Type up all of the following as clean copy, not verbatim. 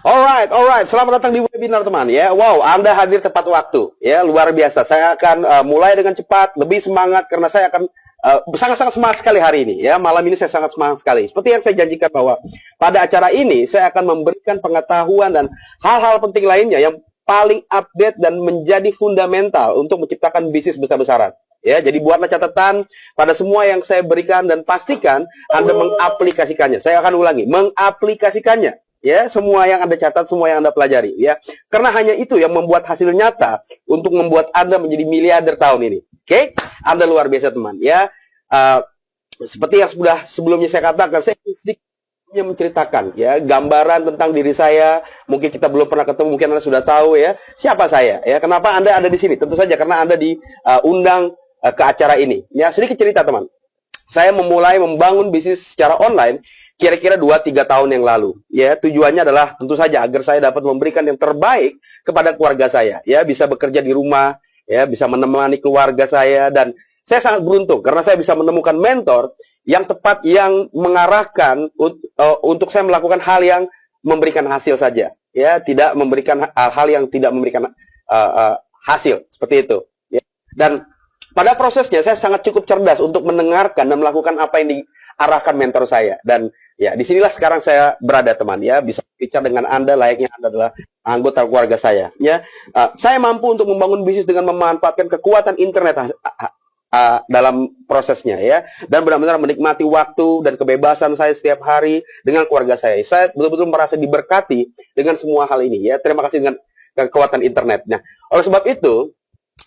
Alright. Selamat datang di webinar teman ya. Wow, Anda hadir tepat waktu ya, luar biasa. Saya akan mulai dengan cepat, lebih semangat karena saya akan sangat-sangat semangat sekali hari ini ya. Malam ini saya sangat semangat sekali. Seperti yang saya janjikan bahwa pada acara ini saya akan memberikan pengetahuan dan hal-hal penting lainnya yang paling update dan menjadi fundamental untuk menciptakan bisnis besar-besaran. Ya, jadi buatlah catatan pada semua yang saya berikan dan pastikan Anda mengaplikasikannya. Saya akan ulangi, mengaplikasikannya. Ya, semua yang Anda catat, semua yang Anda pelajari, ya. Karena hanya itu yang membuat hasil nyata untuk membuat Anda menjadi miliarder tahun ini. Oke? Anda luar biasa, teman, ya. Seperti yang sudah sebelumnya saya katakan, saya sedikit menceritakan, ya, gambaran tentang diri saya. Mungkin kita belum pernah ketemu, mungkin Anda sudah tahu, ya, siapa saya, ya. Kenapa Anda ada di sini? Tentu saja karena Anda diundang ke acara ini. Ya, sedikit cerita, teman. Saya memulai membangun bisnis secara online kira-kira 2-3 tahun yang lalu. Ya, tujuannya adalah tentu saja agar saya dapat memberikan yang terbaik kepada keluarga saya. Ya, bisa bekerja di rumah, ya, bisa menemani keluarga saya, dan saya sangat beruntung karena saya bisa menemukan mentor yang tepat yang mengarahkan untuk saya melakukan hal yang memberikan hasil saja. Ya, tidak memberikan hal yang tidak memberikan hasil seperti itu. Ya. Dan pada prosesnya saya sangat cukup cerdas untuk mendengarkan dan melakukan apa yang diarahkan mentor saya. Dan ya, disinilah sekarang saya berada, teman, ya, bisa bicara dengan Anda layaknya Anda adalah anggota keluarga saya, ya. Saya mampu untuk membangun bisnis dengan memanfaatkan kekuatan internet dalam prosesnya, ya, dan benar-benar menikmati waktu dan kebebasan saya setiap hari dengan keluarga saya. Saya betul-betul merasa diberkati dengan semua hal ini, ya. Terima kasih dengan kekuatan internet. Nah, oleh sebab itu,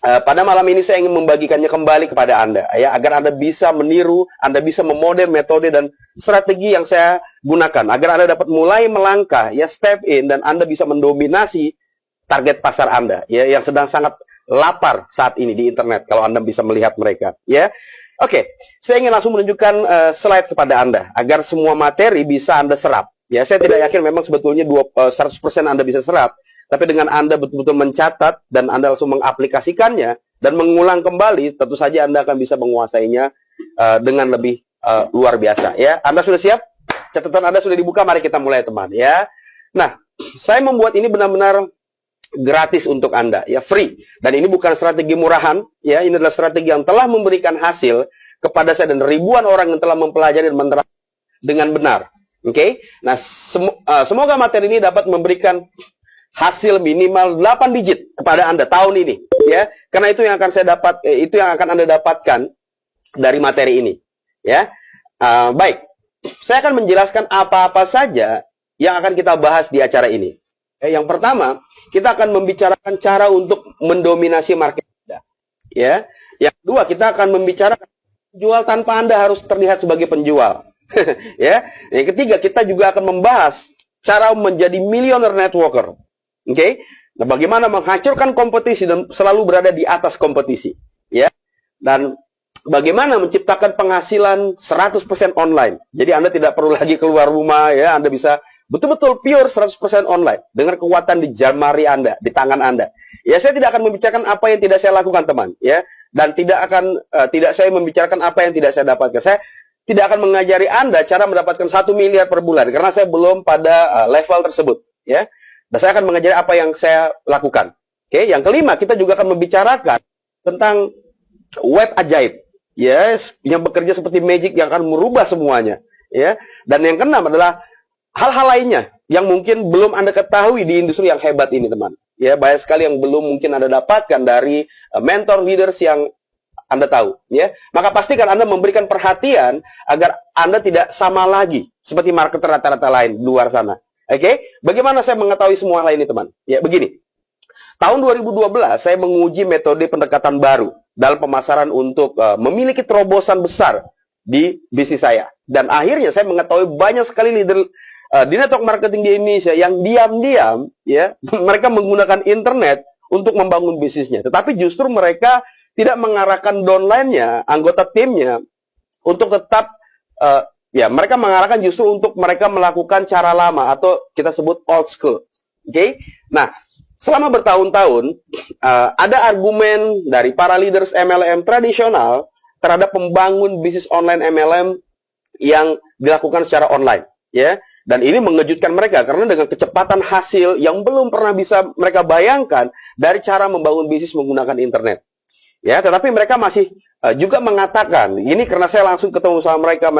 pada malam ini saya ingin membagikannya kembali kepada Anda, ya, agar Anda bisa meniru, Anda bisa memodel metode dan strategi yang saya gunakan, agar Anda dapat mulai melangkah, ya, step in, dan Anda bisa mendominasi target pasar Anda, ya, yang sedang sangat lapar saat ini di internet, kalau Anda bisa melihat mereka, ya. Oke, saya ingin langsung menunjukkan slide kepada Anda, agar semua materi bisa Anda serap, ya. Saya tidak yakin memang sebetulnya 100% Anda bisa serap, tapi dengan Anda betul-betul mencatat dan Anda langsung mengaplikasikannya dan mengulang kembali, tentu saja Anda akan bisa menguasainya dengan lebih luar biasa, ya. Anda sudah siap? Catatan Anda sudah dibuka? Mari kita mulai, teman, ya. Nah, saya membuat ini benar-benar gratis untuk Anda, ya, free. Dan ini bukan strategi murahan, ya. Ini adalah strategi yang telah memberikan hasil kepada saya dan ribuan orang yang telah mempelajari dan menerapkan dengan benar. Oke? Nah, semoga materi ini dapat memberikan hasil minimal 8 digit kepada Anda tahun ini, ya. Karena itu yang akan saya dapat, itu yang akan Anda dapatkan dari materi ini, ya. Baik, saya akan menjelaskan apa-apa saja yang akan kita bahas di acara ini. Yang pertama, kita akan membicarakan cara untuk mendominasi market Anda, ya. Yang kedua, kita akan membicarakan jual tanpa Anda harus terlihat sebagai penjual. Ya. Yang ketiga, kita juga akan membahas cara menjadi millionaire networker. Oke, nah, bagaimana menghancurkan kompetisi dan selalu berada di atas kompetisi, ya, dan bagaimana menciptakan penghasilan 100% online. Jadi Anda tidak perlu lagi keluar rumah, ya, Anda bisa betul-betul pure 100% online dengan kekuatan di jari Anda, di tangan Anda. Ya, saya tidak akan membicarakan apa yang tidak saya lakukan, teman, ya, dan tidak saya membicarakan apa yang tidak saya dapatkan. Saya tidak akan mengajari Anda cara mendapatkan 1 miliar per bulan karena saya belum pada level tersebut, ya. Dan saya akan mengajari apa yang saya lakukan. Oke, yang kelima, kita juga akan membicarakan tentang web ajaib, ya, yang bekerja seperti magic yang akan merubah semuanya, ya. Dan yang keenam adalah hal-hal lainnya yang mungkin belum Anda ketahui di industri yang hebat ini, teman. Ya, banyak sekali yang belum mungkin Anda dapatkan dari mentor leaders yang Anda tahu, ya. Maka pastikan Anda memberikan perhatian agar Anda tidak sama lagi seperti marketer rata-rata lain di luar sana. Oke, bagaimana saya mengetahui semua hal ini, teman? Ya, begini. Tahun 2012, saya menguji metode pendekatan baru dalam pemasaran untuk memiliki terobosan besar di bisnis saya. Dan akhirnya saya mengetahui banyak sekali leader di network marketing di Indonesia yang diam-diam, ya, mereka menggunakan internet untuk membangun bisnisnya. Tetapi justru mereka tidak mengarahkan downline-nya, anggota timnya, untuk tetap ya, mereka mengarahkan justru untuk mereka melakukan cara lama atau kita sebut old school. Oke? Nah, selama bertahun-tahun ada argumen dari para leaders MLM tradisional terhadap pembangun bisnis online MLM yang dilakukan secara online, ya. Dan ini mengejutkan mereka karena dengan kecepatan hasil yang belum pernah bisa mereka bayangkan dari cara membangun bisnis menggunakan internet. Ya, tetapi mereka masih juga mengatakan, ini karena saya langsung ketemu sama mereka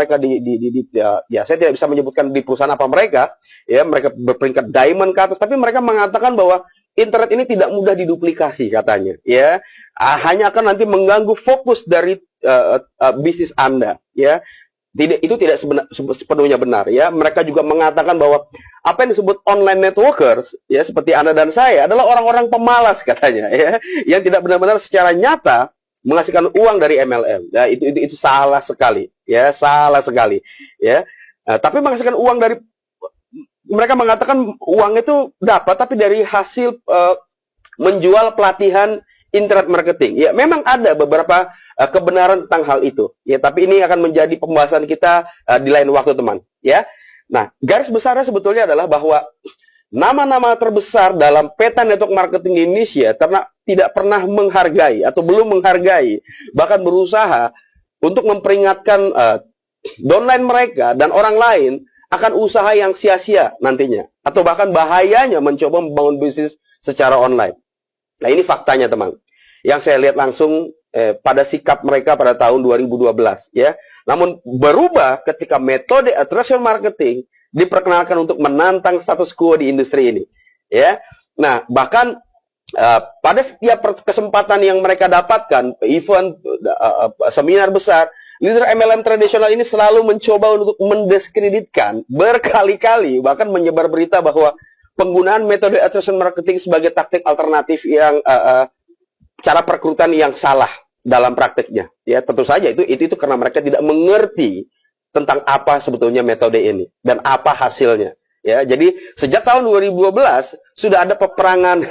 ya, saya tidak bisa menyebutkan di perusahaan apa mereka, ya, mereka berperingkat diamond ke atas, tapi mereka mengatakan bahwa internet ini tidak mudah diduplikasi katanya, ya, hanya akan nanti mengganggu fokus dari bisnis Anda, ya. Itu tidak sepenuhnya benar, ya. Mereka juga mengatakan bahwa apa yang disebut online networkers, ya, seperti Anda dan saya adalah orang-orang pemalas katanya, ya, yang tidak benar-benar secara nyata menghasilkan uang dari MLM. Ya, itu salah sekali, ya, salah sekali, ya. Tapi menghasilkan uang dari, mereka mengatakan uang itu dapat tapi dari hasil menjual pelatihan internet marketing. Ya, memang ada beberapa kebenaran tentang hal itu, ya, tapi ini akan menjadi pembahasan kita di lain waktu, teman, ya. Nah, garis besarnya sebetulnya adalah bahwa nama-nama terbesar dalam peta network marketing di Indonesia karena tidak pernah menghargai atau belum menghargai, bahkan berusaha untuk memperingatkan downline mereka dan orang lain akan usaha yang sia-sia nantinya, atau bahkan bahayanya mencoba membangun bisnis secara online. Nah, ini faktanya, teman, yang saya lihat langsung pada sikap mereka pada tahun 2012, ya. Namun berubah ketika metode attraction marketing diperkenalkan untuk menantang status quo di industri ini, ya. Nah, bahkan pada setiap kesempatan yang mereka dapatkan, event, seminar besar, leader MLM tradisional ini selalu mencoba untuk mendiskreditkan berkali-kali, bahkan menyebar berita bahwa penggunaan metode attraction marketing sebagai taktik alternatif yang cara perekrutan yang salah dalam prakteknya. Ya, tentu saja itu karena mereka tidak mengerti tentang apa sebetulnya metode ini dan apa hasilnya. Ya, jadi sejak tahun 2012 sudah ada peperangan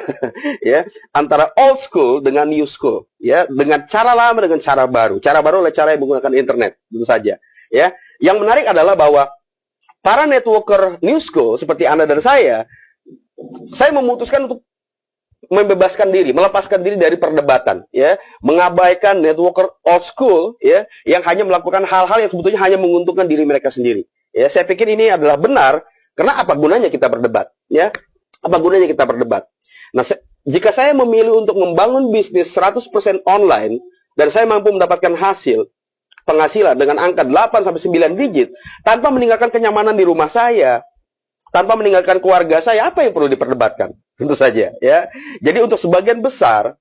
ya antara old school dengan new school, ya, dengan cara lama dengan cara baru. Cara baru adalah cara yang menggunakan internet, tentu saja. Ya, yang menarik adalah bahwa para networker new school seperti Anda dan saya memutuskan untuk membebaskan diri, melepaskan diri dari perdebatan, ya, mengabaikan networker old school, ya, yang hanya melakukan hal-hal yang sebetulnya hanya menguntungkan diri mereka sendiri. Ya, saya pikir ini adalah benar, karena apa gunanya kita berdebat, ya? Apa gunanya kita berdebat? Nah, jika saya memilih untuk membangun bisnis 100% online dan saya mampu mendapatkan penghasilan dengan angka 8 sampai 9 digit tanpa meninggalkan kenyamanan di rumah saya, tanpa meninggalkan keluarga saya, apa yang perlu diperdebatkan? Tentu saja, ya. Jadi untuk sebagian besar,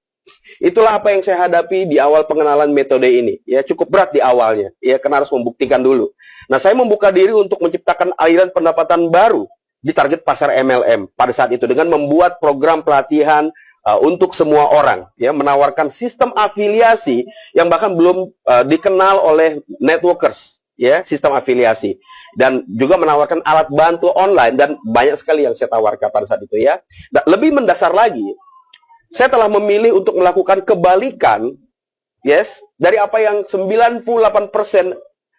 itulah apa yang saya hadapi di awal pengenalan metode ini. Ya, cukup berat di awalnya, ya, karena harus membuktikan dulu. Nah, saya membuka diri untuk menciptakan aliran pendapatan baru di target pasar MLM pada saat itu dengan membuat program pelatihan untuk semua orang, ya, menawarkan sistem afiliasi yang bahkan belum dikenal oleh networkers, ya, sistem afiliasi. Dan juga menawarkan alat bantu online dan banyak sekali yang saya tawarkan pada saat itu, ya. Nah, lebih mendasar lagi, saya telah memilih untuk melakukan kebalikan, yes, dari apa yang 98%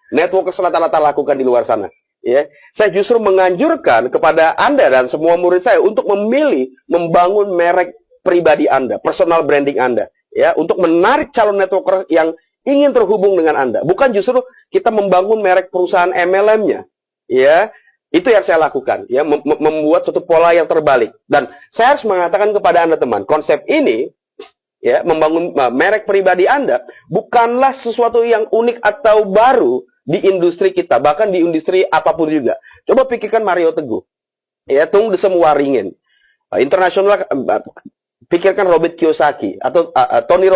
networkers rata-rata lakukan di luar sana. Ya, saya justru menganjurkan kepada Anda dan semua murid saya untuk memilih membangun merek pribadi Anda, personal branding Anda, ya, untuk menarik calon networker yang ingin terhubung dengan Anda. Bukan justru kita membangun merek perusahaan MLM-nya. Ya, itu yang saya lakukan, ya, membuat suatu pola yang terbalik. Dan saya harus mengatakan kepada Anda, teman, konsep ini, ya, membangun merek pribadi Anda bukanlah sesuatu yang unik atau baru di industri kita, bahkan di industri apapun juga. Coba pikirkan Mario Teguh, ya, Tung Desem Waringin, internasional, pikirkan Robert Kiyosaki atau Anthony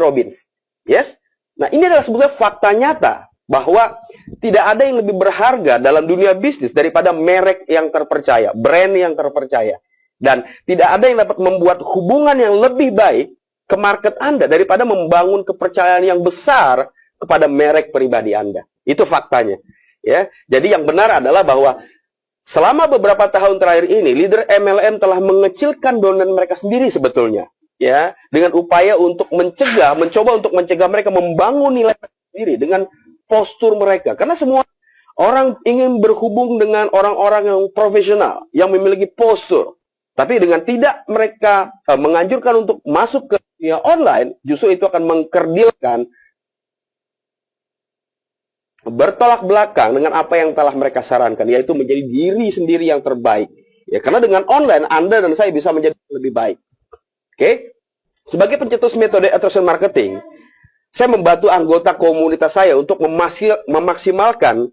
Robbins, yes. Nah, ini adalah sebetulnya fakta nyata bahwa tidak ada yang lebih berharga dalam dunia bisnis daripada merek yang terpercaya, brand yang terpercaya. Dan tidak ada yang dapat membuat hubungan yang lebih baik ke market Anda daripada membangun kepercayaan yang besar kepada merek pribadi Anda. Itu faktanya. Ya, jadi yang benar adalah bahwa selama beberapa tahun terakhir ini, leader MLM telah mengecilkan downline mereka sendiri sebetulnya. Ya, dengan upaya untuk mencoba untuk mencegah mereka membangun nilai sendiri dengan postur mereka. Karena semua orang ingin berhubung dengan orang-orang yang profesional, yang memiliki postur. Tapi dengan tidak mereka menganjurkan untuk masuk ke dunia online, justru itu akan mengkerdilkan bertolak belakang dengan apa yang telah mereka sarankan, yaitu menjadi diri sendiri yang terbaik. Ya, karena dengan online Anda dan saya bisa menjadi lebih baik. Oke? Sebagai pencetus metode attraction marketing, saya membantu anggota komunitas saya untuk memaksimalkan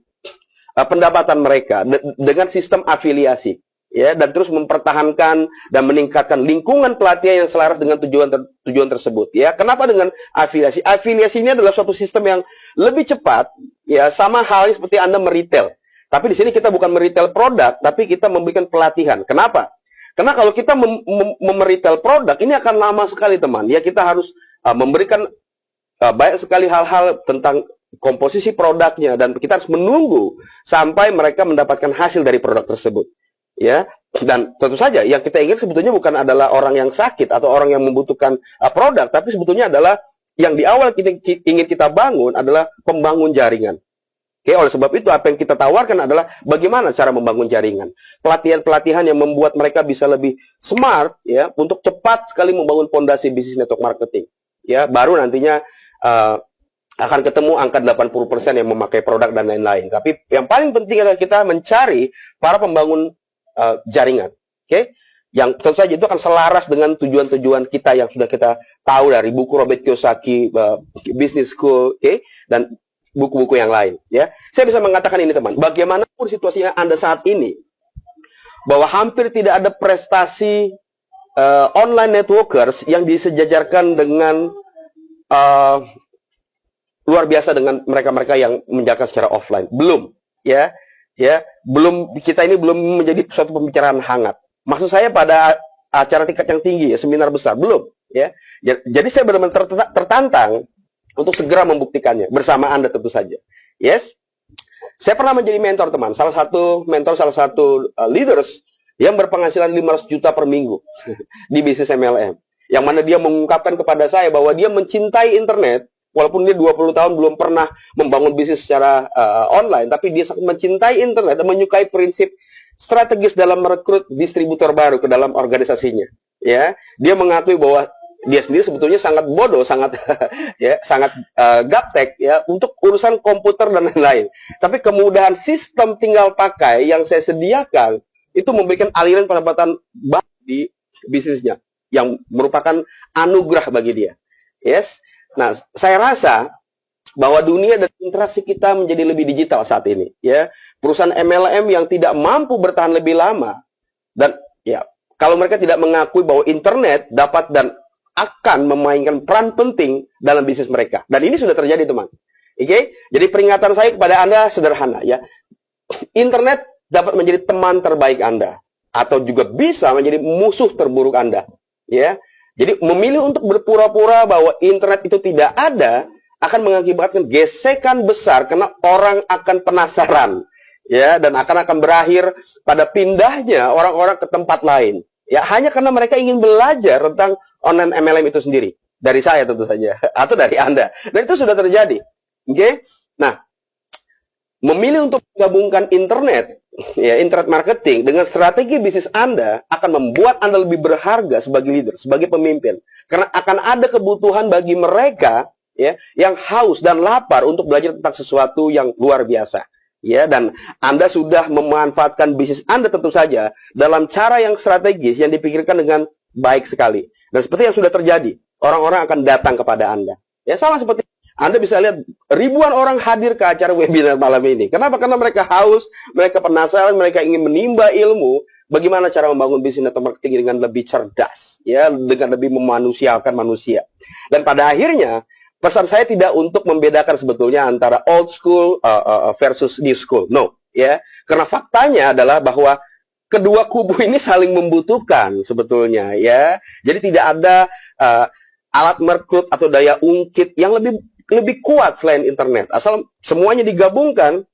pendapatan mereka dengan sistem afiliasi, ya, dan terus mempertahankan dan meningkatkan lingkungan pelatihan yang selaras dengan tujuan tersebut. Ya, kenapa dengan afiliasi? Afiliasi ini adalah suatu sistem yang lebih cepat, ya, sama halnya seperti Anda meretail. Tapi di sini kita bukan meretail produk, tapi kita memberikan pelatihan. Kenapa? Karena kalau kita meretail produk, ini akan lama sekali, teman. Ya, kita harus memberikan banyak sekali hal-hal tentang komposisi produknya, dan kita harus menunggu sampai mereka mendapatkan hasil dari produk tersebut. Ya, dan tentu saja yang kita ingin sebetulnya bukan adalah orang yang sakit atau orang yang membutuhkan produk, tapi sebetulnya adalah yang di awal ingin kita bangun adalah pembangun jaringan. Oke, oleh sebab itu apa yang kita tawarkan adalah bagaimana cara membangun jaringan. Pelatihan-pelatihan yang membuat mereka bisa lebih smart, ya, untuk cepat sekali membangun fondasi bisnis network marketing. Ya, baru nantinya akan ketemu angka 80% yang memakai produk dan lain-lain. Tapi yang paling penting adalah kita mencari para pembangun jaringan. Oke? Yang tentu saja itu akan selaras dengan tujuan-tujuan kita yang sudah kita tahu dari buku Robert Kiyosaki, Business School, oke? Dan buku-buku yang lain, ya. Saya bisa mengatakan ini, teman, bagaimanapun situasinya Anda saat ini, bahwa hampir tidak ada prestasi online networkers yang disejajarkan dengan luar biasa dengan mereka-mereka yang menjalankan secara offline. Belum, ya. Ya, belum, kita ini belum menjadi suatu pembicaraan hangat. Maksud saya pada acara tingkat yang tinggi, ya, seminar besar, belum, ya. Jadi saya benar-benar tertantang untuk segera membuktikannya bersama Anda tentu saja. Yes. Saya pernah menjadi mentor, teman. Salah satu leaders yang berpenghasilan 500 juta per minggu di bisnis MLM. Yang mana dia mengungkapkan kepada saya bahwa dia mencintai internet, walaupun dia 20 tahun belum pernah membangun bisnis secara online, tapi dia sangat mencintai internet dan menyukai prinsip strategis dalam merekrut distributor baru ke dalam organisasinya. Ya, dia mengakui bahwa dia sendiri sebetulnya sangat bodoh, sangat ya, sangat gaptek, ya, untuk urusan komputer dan lain-lain. Tapi kemudahan sistem tinggal pakai yang saya sediakan itu memberikan aliran pendapatan baru di bisnisnya, yang merupakan anugerah bagi dia. Yes. Nah, saya rasa bahwa dunia dan interaksi kita menjadi lebih digital saat ini, ya. Perusahaan MLM yang tidak mampu bertahan lebih lama, dan ya, kalau mereka tidak mengakui bahwa internet dapat dan akan memainkan peran penting dalam bisnis mereka. Dan ini sudah terjadi, teman. Oke? Jadi peringatan saya kepada Anda sederhana, ya. Internet dapat menjadi teman terbaik Anda, atau juga bisa menjadi musuh terburuk Anda, ya. Jadi memilih untuk berpura-pura bahwa internet itu tidak ada akan mengakibatkan gesekan besar, karena orang akan penasaran, ya, dan akan berakhir pada pindahnya orang-orang ke tempat lain, ya, hanya karena mereka ingin belajar tentang online MLM itu sendiri. Dari saya tentu saja, atau dari Anda. Dan itu sudah terjadi. Oke? Nah, memilih untuk menggabungkan internet, ya, internet marketing dengan strategi bisnis Anda akan membuat Anda lebih berharga sebagai leader, sebagai pemimpin. Karena akan ada kebutuhan bagi mereka, ya, yang haus dan lapar untuk belajar tentang sesuatu yang luar biasa. Ya, dan Anda sudah memanfaatkan bisnis Anda tentu saja dalam cara yang strategis yang dipikirkan dengan baik sekali. Dan seperti yang sudah terjadi, orang-orang akan datang kepada Anda. Ya, sama seperti Anda bisa lihat ribuan orang hadir ke acara webinar malam ini. Kenapa? Karena mereka haus, mereka penasaran, mereka ingin menimba ilmu bagaimana cara membangun bisnis network marketing dengan lebih cerdas, ya, dengan lebih memanusiakan manusia. Dan pada akhirnya pesan saya tidak untuk membedakan sebetulnya antara old school versus new school. No, ya. Karena faktanya adalah bahwa kedua kubu ini saling membutuhkan sebetulnya, ya. Jadi tidak ada alat merekrut atau daya ungkit yang lebih kuat selain internet. Asal semuanya digabungkan,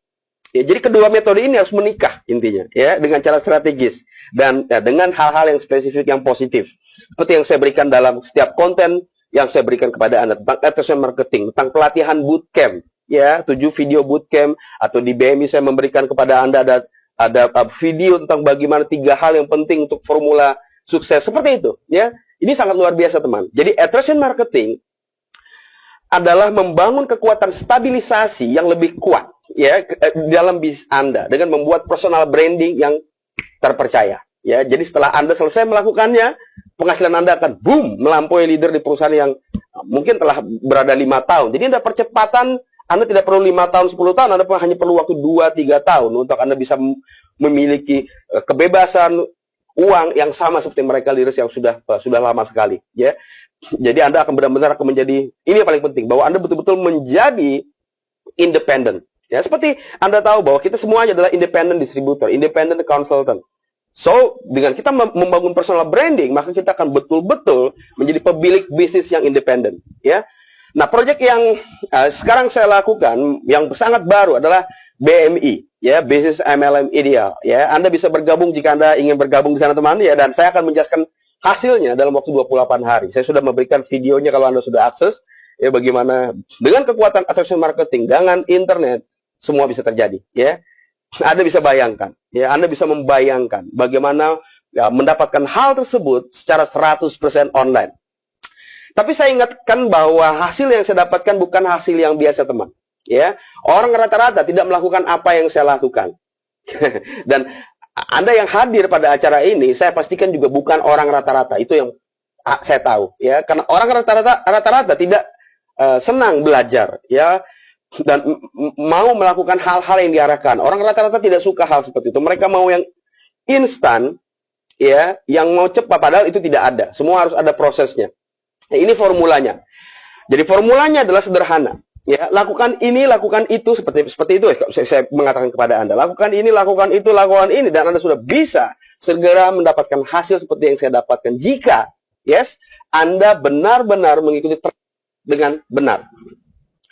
ya, jadi kedua metode ini harus menikah intinya, ya, dengan cara strategis dan ya, dengan hal-hal yang spesifik yang positif. Seperti yang saya berikan dalam setiap konten yang saya berikan kepada Anda tentang attraction marketing, tentang pelatihan bootcamp, ya, 7 video bootcamp, atau di BMI saya memberikan kepada Anda ada video tentang bagaimana 3 hal yang penting untuk formula sukses, seperti itu, ya. Ini sangat luar biasa, teman. Jadi attraction marketing adalah membangun kekuatan stabilisasi yang lebih kuat, ya dalam bisnis Anda dengan membuat personal branding yang terpercaya. Ya, jadi setelah Anda selesai melakukannya, penghasilan Anda akan boom melampaui leader di perusahaan yang mungkin telah berada 5 tahun. Jadi ada percepatan, Anda tidak perlu 5 tahun, 10 tahun, Anda hanya perlu waktu 2-3 tahun untuk Anda bisa memiliki kebebasan uang yang sama seperti mereka leaders yang sudah lama sekali, ya. Jadi Anda akan benar-benar menjadi, ini yang paling penting, bahwa Anda betul-betul menjadi independen. Ya, seperti Anda tahu bahwa kita semuanya adalah independent distributor, independent consultant. So, dengan kita membangun personal branding, maka kita akan betul-betul menjadi pemilik bisnis yang independen, ya. Nah, proyek yang sekarang saya lakukan yang sangat baru adalah BMI, ya, Business MLM Ideal, ya. Anda bisa bergabung jika Anda ingin bergabung di sana, teman, ya, dan saya akan menjelaskan hasilnya dalam waktu 28 hari. Saya sudah memberikan videonya kalau Anda sudah akses, ya, bagaimana dengan kekuatan attraction marketing dengan internet semua bisa terjadi, ya. Anda bisa bayangkan, ya, Anda bisa membayangkan bagaimana ya, mendapatkan hal tersebut secara 100% online. Tapi saya ingatkan bahwa hasil yang saya dapatkan bukan hasil yang biasa, teman. Ya, orang rata-rata tidak melakukan apa yang saya lakukan. Dan Anda yang hadir pada acara ini, saya pastikan juga bukan orang rata-rata. Itu yang saya tahu, ya, karena orang rata-rata tidak senang belajar, ya. Dan mau melakukan hal-hal yang diarahkan. Orang rata-rata tidak suka hal seperti itu. Mereka mau yang instan, ya, yang mau cepat. Padahal itu tidak ada. Semua harus ada prosesnya. Ya, ini formulanya. Jadi formulanya adalah sederhana. Ya, lakukan ini, lakukan itu, seperti itu. Saya mengatakan kepada Anda, lakukan ini, lakukan itu, lakukan ini, dan Anda sudah bisa segera mendapatkan hasil seperti yang saya dapatkan. Jika, yes, Anda benar-benar mengikuti dengan benar.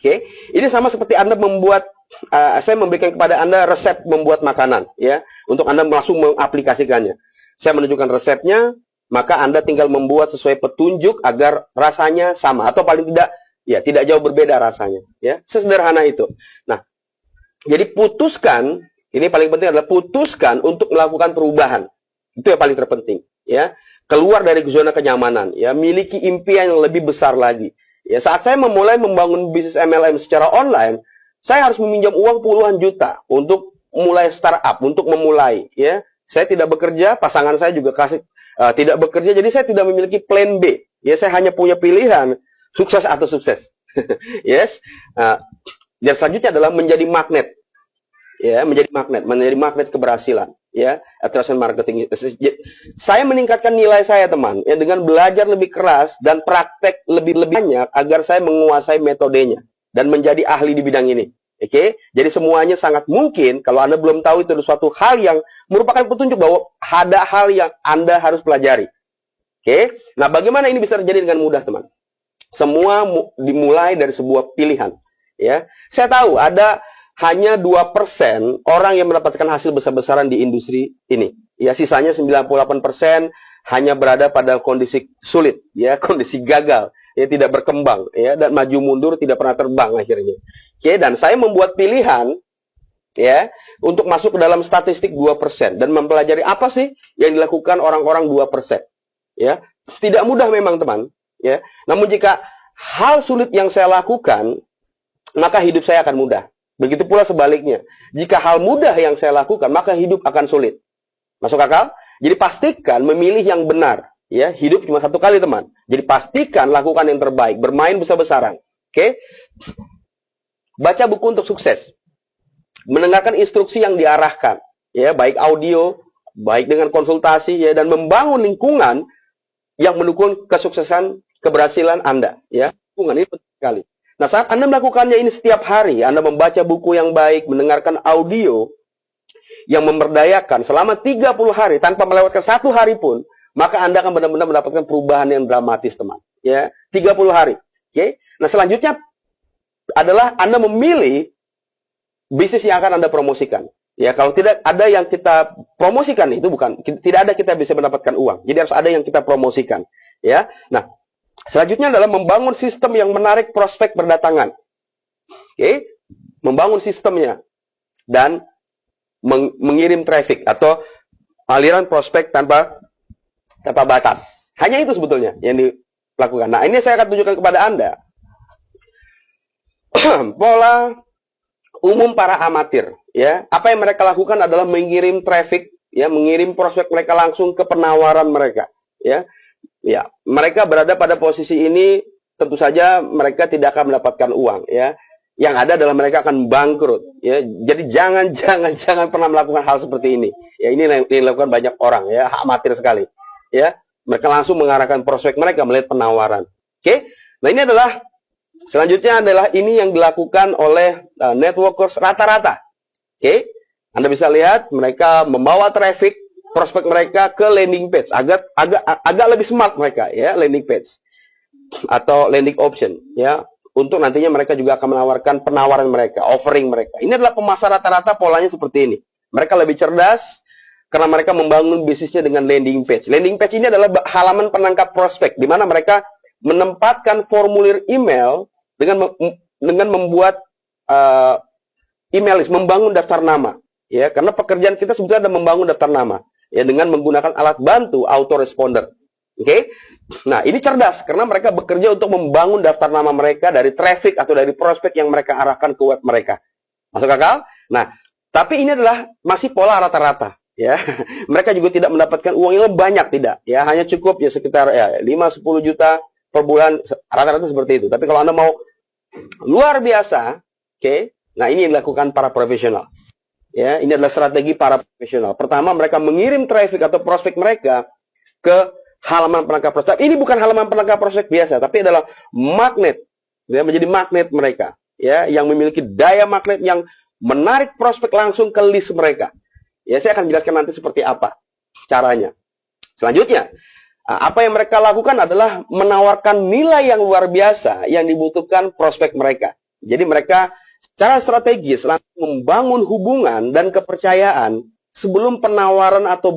Oke, ini sama seperti Anda membuat, saya memberikan kepada Anda resep membuat makanan, ya, untuk Anda langsung mengaplikasikannya. Saya menunjukkan resepnya, maka Anda tinggal membuat sesuai petunjuk agar rasanya sama, atau paling tidak, ya, tidak jauh berbeda rasanya, ya, sesederhana itu. Nah, jadi putuskan, ini paling penting adalah putuskan untuk melakukan perubahan, itu yang paling terpenting, ya, keluar dari zona kenyamanan, ya, miliki impian yang lebih besar lagi. Ya, saat saya memulai membangun bisnis MLM secara online, saya harus meminjam uang puluhan juta untuk mulai startup, untuk memulai. Ya, saya tidak bekerja, pasangan saya juga tidak bekerja, jadi saya tidak memiliki plan B. Ya, saya hanya punya pilihan sukses atau sukses. Yes. Dan selanjutnya adalah menjadi magnet. Ya, menjadi magnet keberhasilan. Ya, attraction marketing. Saya meningkatkan nilai saya, teman, ya, dengan belajar lebih keras dan praktek lebih banyak agar saya menguasai metodenya dan menjadi ahli di bidang ini. Oke, jadi semuanya sangat mungkin. Kalau Anda belum tahu, itu suatu hal yang merupakan petunjuk bahwa ada hal yang Anda harus pelajari. Oke, nah, bagaimana ini bisa terjadi dengan mudah, teman? Semua dimulai dari sebuah pilihan. Ya, saya tahu ada hanya 2% orang yang mendapatkan hasil besar-besaran di industri ini. Ya, sisanya 98% hanya berada pada kondisi sulit, ya, kondisi gagal, ya, tidak berkembang, ya, dan maju mundur tidak pernah terbang akhirnya. Oke, dan saya membuat pilihan, ya, untuk masuk ke dalam statistik 2% dan mempelajari apa sih yang dilakukan orang-orang 2%. Ya, tidak mudah memang, teman, ya. Namun jika hal sulit yang saya lakukan, maka hidup saya akan mudah. Begitu pula sebaliknya. Jika hal mudah yang saya lakukan, maka hidup akan sulit. Masuk akal? Jadi pastikan memilih yang benar. Ya, hidup cuma satu kali, teman. Jadi pastikan lakukan yang terbaik. Bermain besar-besaran. Oke? Baca buku untuk sukses. Mendengarkan instruksi yang diarahkan. Ya, baik audio, baik dengan konsultasi, ya, dan membangun lingkungan yang mendukung kesuksesan, keberhasilan Anda. Ya, lingkungan ini penting sekali. Nah, saat Anda melakukannya ini setiap hari, Anda membaca buku yang baik, mendengarkan audio yang memberdayakan selama 30 hari tanpa melewatkan satu hari pun, maka Anda akan benar-benar mendapatkan perubahan yang dramatis, teman. Ya, 30 hari. Oke? Nah, selanjutnya adalah Anda memilih bisnis yang akan Anda promosikan. Ya, kalau tidak ada yang kita promosikan, itu tidak ada kita bisa mendapatkan uang. Jadi harus ada yang kita promosikan. Ya. Nah, selanjutnya adalah membangun sistem yang menarik prospek berdatangan. Oke, membangun sistemnya dan mengirim traffic atau aliran prospek tanpa batas. Hanya itu sebetulnya yang dilakukan. Nah, ini saya akan tunjukkan kepada Anda pola umum para amatir, ya. Apa yang mereka lakukan adalah mengirim traffic, ya, mengirim prospek mereka langsung ke penawaran mereka, ya. Ya, mereka berada pada posisi ini, tentu saja mereka tidak akan mendapatkan uang, ya. Yang ada adalah mereka akan bangkrut, ya. Jadi jangan pernah melakukan hal seperti ini. Ya, ini yang dilakukan banyak orang, ya, amatir sekali, ya. Mereka langsung mengarahkan prospek mereka melihat penawaran. Oke. Nah, ini adalah selanjutnya adalah ini yang dilakukan oleh networkers rata-rata. Oke. Anda bisa lihat mereka membawa traffic prospek mereka ke landing page, agak lebih smart mereka, ya, landing page atau landing option, ya, untuk nantinya mereka juga akan menawarkan penawaran mereka, offering mereka. Ini adalah pemasar rata-rata polanya seperti ini. Mereka lebih cerdas karena mereka membangun bisnisnya dengan landing page. Landing page ini adalah halaman penangkap prospek di mana mereka menempatkan formulir email dengan membuat email list, membangun daftar nama, ya, karena pekerjaan kita sebetulnya ada membangun daftar nama, ya, dengan menggunakan alat bantu autoresponder. Oke. Nah, ini cerdas karena mereka bekerja untuk membangun daftar nama mereka dari traffic atau dari prospek yang mereka arahkan ke web mereka. Masuk akal? Nah, tapi ini adalah masih pola rata-rata, ya. Mereka juga tidak mendapatkan uang yang banyak, tidak, ya, hanya cukup ya sekitar ya 5-10 juta per bulan, rata-rata seperti itu. Tapi kalau Anda mau luar biasa, oke. Nah, ini yang dilakukan para profesional. Ya, ini adalah strategi para profesional. Pertama, mereka mengirim traffic atau prospek mereka ke halaman penangkap prospek. Ini bukan halaman penangkap prospek biasa, tapi adalah magnet, ya, menjadi magnet mereka, ya, yang memiliki daya magnet yang menarik prospek langsung ke list mereka. Ya, saya akan jelaskan nanti seperti apa caranya. Selanjutnya, apa yang mereka lakukan adalah menawarkan nilai yang luar biasa yang dibutuhkan prospek mereka. Jadi mereka secara strategis langsung membangun hubungan dan kepercayaan sebelum penawaran atau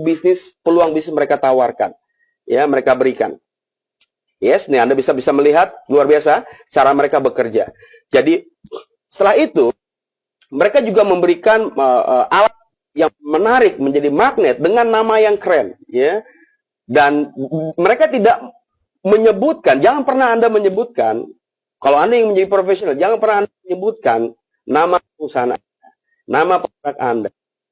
peluang bisnis mereka tawarkan. Ya, mereka berikan. Yes, nih Anda bisa melihat luar biasa cara mereka bekerja. Jadi setelah itu mereka juga memberikan alat yang menarik menjadi magnet dengan nama yang keren, ya. Dan mereka tidak menyebutkan, jangan pernah Anda menyebutkan, kalau Anda yang menjadi profesional, jangan pernah Anda menyebutkan nama perusahaan Anda, nama produk Anda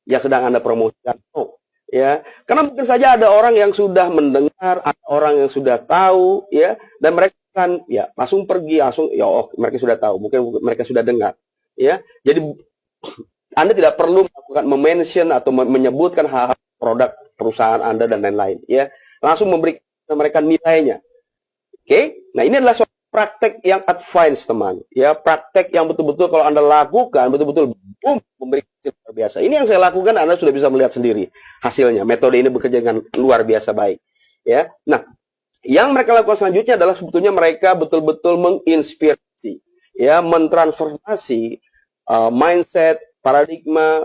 yang sedang Anda promosikan. Oh, ya, karena mungkin saja ada orang yang sudah mendengar, ada orang yang sudah tahu, ya, dan mereka kan ya langsung pergi, langsung ya, oh, mereka sudah tahu, mungkin mereka sudah dengar, ya. Jadi Anda tidak perlu melakukan mention atau menyebutkan hal-hal produk perusahaan Anda dan lain-lain, ya. Langsung memberikan mereka nilainya. Oke? Nah, ini adalah suatu praktek yang advance, teman. Ya, praktek yang betul-betul kalau Anda lakukan, betul-betul boom, memberikan hasil luar biasa. Ini yang saya lakukan, Anda sudah bisa melihat sendiri hasilnya. Metode ini bekerja dengan luar biasa baik. Ya. Nah, yang mereka lakukan selanjutnya adalah sebetulnya mereka betul-betul menginspirasi, ya, mentransformasi mindset, paradigma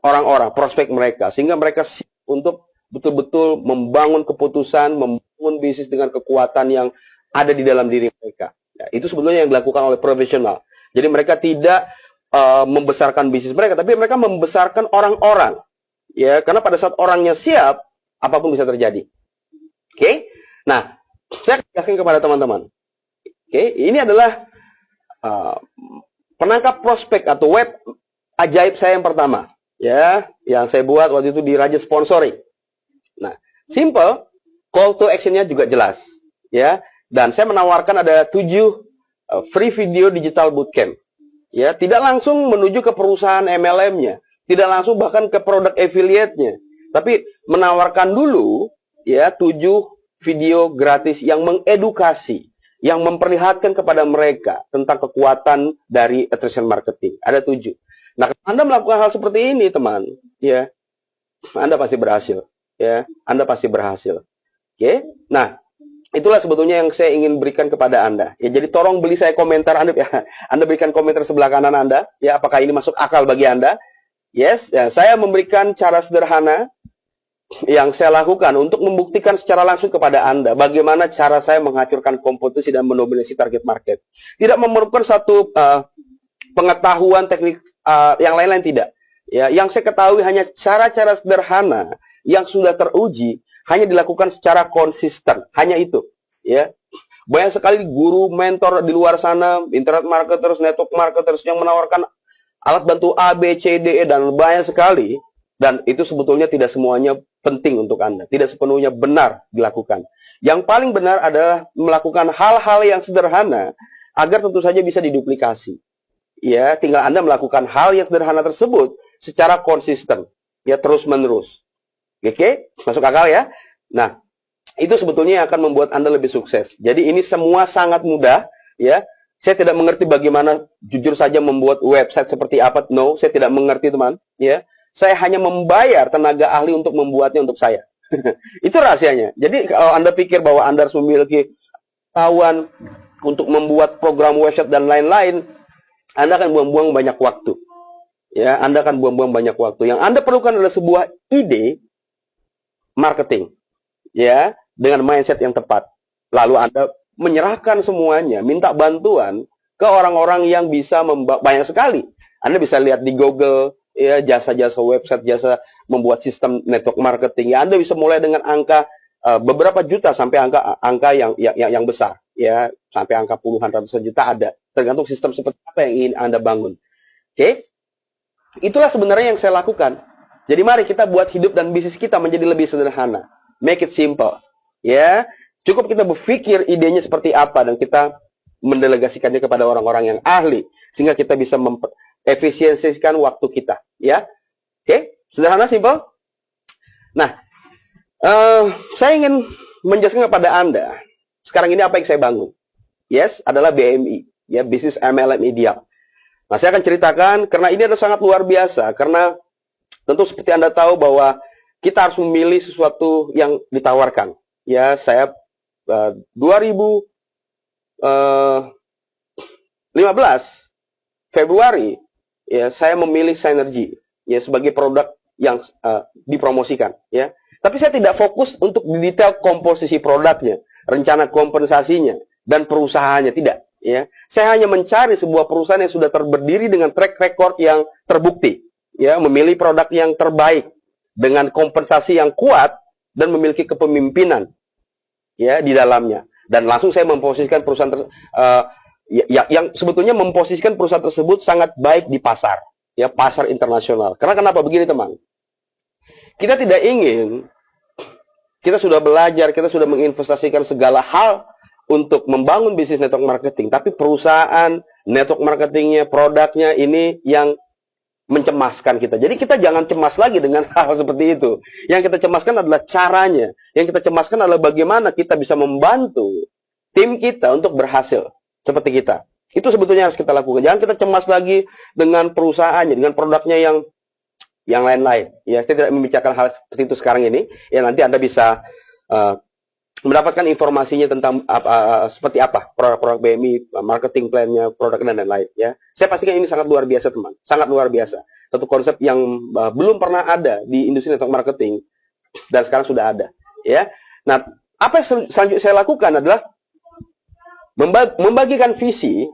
orang-orang, prospek mereka, sehingga mereka siap untuk betul-betul membangun keputusan, membangun bisnis dengan kekuatan yang ada di dalam diri mereka. Ya, itu sebetulnya yang dilakukan oleh profesional. Jadi mereka tidak membesarkan bisnis mereka, tapi mereka membesarkan orang-orang. Ya, karena pada saat orangnya siap, apapun bisa terjadi. Oke? Nah, saya akan jelaskan kepada teman-teman. Oke, ini adalah penangkap prospek atau web ajaib saya yang pertama. Ya, yang saya buat waktu itu di Raja Sponsoring. Nah, simple, call to action-nya juga jelas, ya. Dan saya menawarkan ada 7 free video digital bootcamp. Ya, tidak langsung menuju ke perusahaan MLM-nya, tidak langsung bahkan ke produk affiliate-nya, tapi menawarkan dulu ya 7 video gratis yang mengedukasi, yang memperlihatkan kepada mereka tentang kekuatan dari attrition marketing. Ada 7. Nah, Anda melakukan hal seperti ini, teman, ya, Anda pasti berhasil. Ya, Anda pasti berhasil. Oke, nah itulah sebetulnya yang saya ingin berikan kepada Anda. Ya, jadi tolong beli saya komentar Anda, ya, Anda berikan komentar sebelah kanan Anda. Ya, apakah ini masuk akal bagi Anda? Yes, ya, saya memberikan cara sederhana yang saya lakukan untuk membuktikan secara langsung kepada Anda bagaimana cara saya menghancurkan kompetisi dan mendominasi target market. Tidak memerlukan satu pengetahuan teknik yang lain-lain, tidak. Ya, yang saya ketahui hanya cara-cara sederhana yang sudah teruji, hanya dilakukan secara konsisten, hanya itu, ya. Banyak sekali guru, mentor di luar sana, internet marketers, network marketers yang menawarkan alat bantu A, B, C, D, E, dan banyak sekali. Dan itu sebetulnya tidak semuanya penting untuk Anda. Tidak sepenuhnya benar dilakukan. Yang paling benar adalah melakukan hal-hal yang sederhana agar tentu saja bisa diduplikasi. Ya, tinggal Anda melakukan hal yang sederhana tersebut secara konsisten, ya, terus-menerus. Oke? Masuk akal ya? Nah, itu sebetulnya yang akan membuat Anda lebih sukses. Jadi ini semua sangat mudah, ya. Saya tidak mengerti bagaimana jujur saja membuat website seperti apa. No, saya tidak mengerti, teman, ya. Saya hanya membayar tenaga ahli untuk membuatnya untuk saya. Itu rahasianya. Jadi kalau Anda pikir bahwa Anda harus memiliki pengetahuan untuk membuat program website dan lain-lain, Anda akan buang-buang banyak waktu. Ya, Anda akan buang-buang banyak waktu. Yang Anda perlukan adalah sebuah ide marketing, ya, dengan mindset yang tepat. Lalu Anda menyerahkan semuanya, minta bantuan ke orang-orang yang bisa banyak sekali. Anda bisa lihat di Google, ya, jasa-jasa website, jasa membuat sistem network marketing. Ya, Anda bisa mulai dengan angka beberapa juta sampai angka yang besar, ya, sampai angka puluhan ratusan juta ada. Tergantung sistem seperti apa yang ingin Anda bangun. Oke? Itulah sebenarnya yang saya lakukan. Jadi mari kita buat hidup dan bisnis kita menjadi lebih sederhana. Make it simple. Ya, cukup kita berpikir idenya seperti apa dan kita mendelegasikannya kepada orang-orang yang ahli sehingga kita bisa efisiensikan waktu kita, ya. Oke, sederhana, simple. Nah, saya ingin menjelaskan kepada Anda sekarang ini apa yang saya bangun. Yes, adalah BMI, ya, bisnis MLM ideal. Nah, saya akan ceritakan karena ini adalah sangat luar biasa karena tentu seperti Anda tahu bahwa kita harus memilih sesuatu yang ditawarkan. Ya, saya 2015 Februari, ya, saya memilih Synergy, ya, sebagai produk yang dipromosikan, ya. Tapi saya tidak fokus untuk detail komposisi produknya, rencana kompensasinya, dan perusahaannya, tidak. Ya. Saya hanya mencari sebuah perusahaan yang sudah berdiri dengan track record yang terbukti, ya, memilih produk yang terbaik dengan kompensasi yang kuat dan memiliki kepemimpinan, ya, di dalamnya. Dan langsung saya memposisikan perusahaan yang sebetulnya memposisikan perusahaan tersebut sangat baik di pasar, ya, pasar internasional. Karena kenapa begini, teman? Kita tidak ingin, kita sudah belajar, kita sudah menginvestasikan segala hal untuk membangun bisnis network marketing, tapi perusahaan network marketingnya, produknya ini yang mencemaskan kita. Jadi kita jangan cemas lagi dengan hal seperti itu. Yang kita cemaskan adalah caranya. Yang kita cemaskan adalah bagaimana kita bisa membantu tim kita untuk berhasil seperti kita. Itu sebetulnya harus kita lakukan. Jangan kita cemas lagi dengan perusahaannya, dengan produknya yang lain-lain. Ya, saya tidak membicarakan hal seperti itu sekarang ini. Ya, nanti Anda bisa mendapatkan informasinya tentang seperti apa produk-produk BMI, marketing plan-nya, produk dan lain-lain. Ya, saya pastikan ini sangat luar biasa, teman. Sangat luar biasa. Satu konsep yang belum pernah ada di industri network marketing dan sekarang sudah ada. Ya, nah, apa yang selanjutnya saya lakukan adalah membagikan visi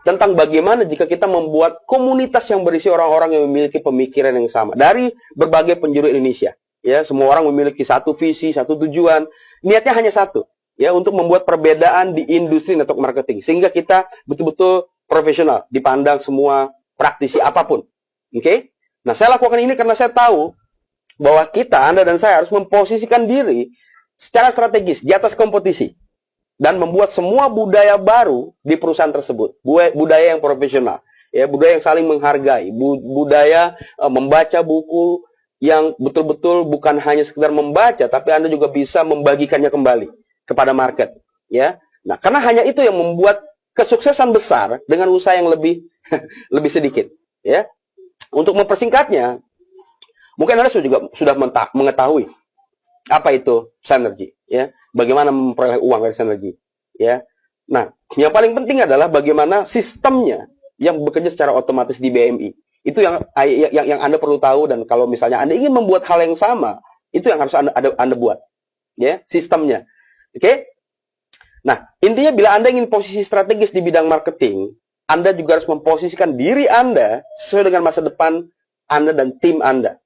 tentang bagaimana jika kita membuat komunitas yang berisi orang-orang yang memiliki pemikiran yang sama dari berbagai penjuru Indonesia. Ya, semua orang memiliki satu visi, satu tujuan. Niatnya hanya satu, ya, untuk membuat perbedaan di industri network marketing sehingga kita betul-betul profesional, dipandang semua praktisi apapun. Oke? Nah, saya lakukan ini karena saya tahu bahwa kita, Anda dan saya harus memposisikan diri secara strategis di atas kompetisi dan membuat semua budaya baru di perusahaan tersebut, budaya yang profesional, ya, budaya yang saling menghargai, budaya membaca buku yang betul-betul bukan hanya sekedar membaca, tapi Anda juga bisa membagikannya kembali kepada market, ya. Nah, karena hanya itu yang membuat kesuksesan besar dengan usaha yang lebih lebih sedikit, ya. Untuk mempersingkatnya, mungkin Anda sudah mengetahui apa itu Synergy, ya. Bagaimana memperoleh uang dari Synergy, ya. Nah, yang paling penting adalah bagaimana sistemnya yang bekerja secara otomatis di BMI. Itu yang Anda perlu tahu, dan kalau misalnya Anda ingin membuat hal yang sama, itu yang harus Anda buat, ya, sistemnya. Oke? Nah, intinya bila Anda ingin posisi strategis di bidang marketing, Anda juga harus memposisikan diri Anda sesuai dengan masa depan Anda dan tim Anda.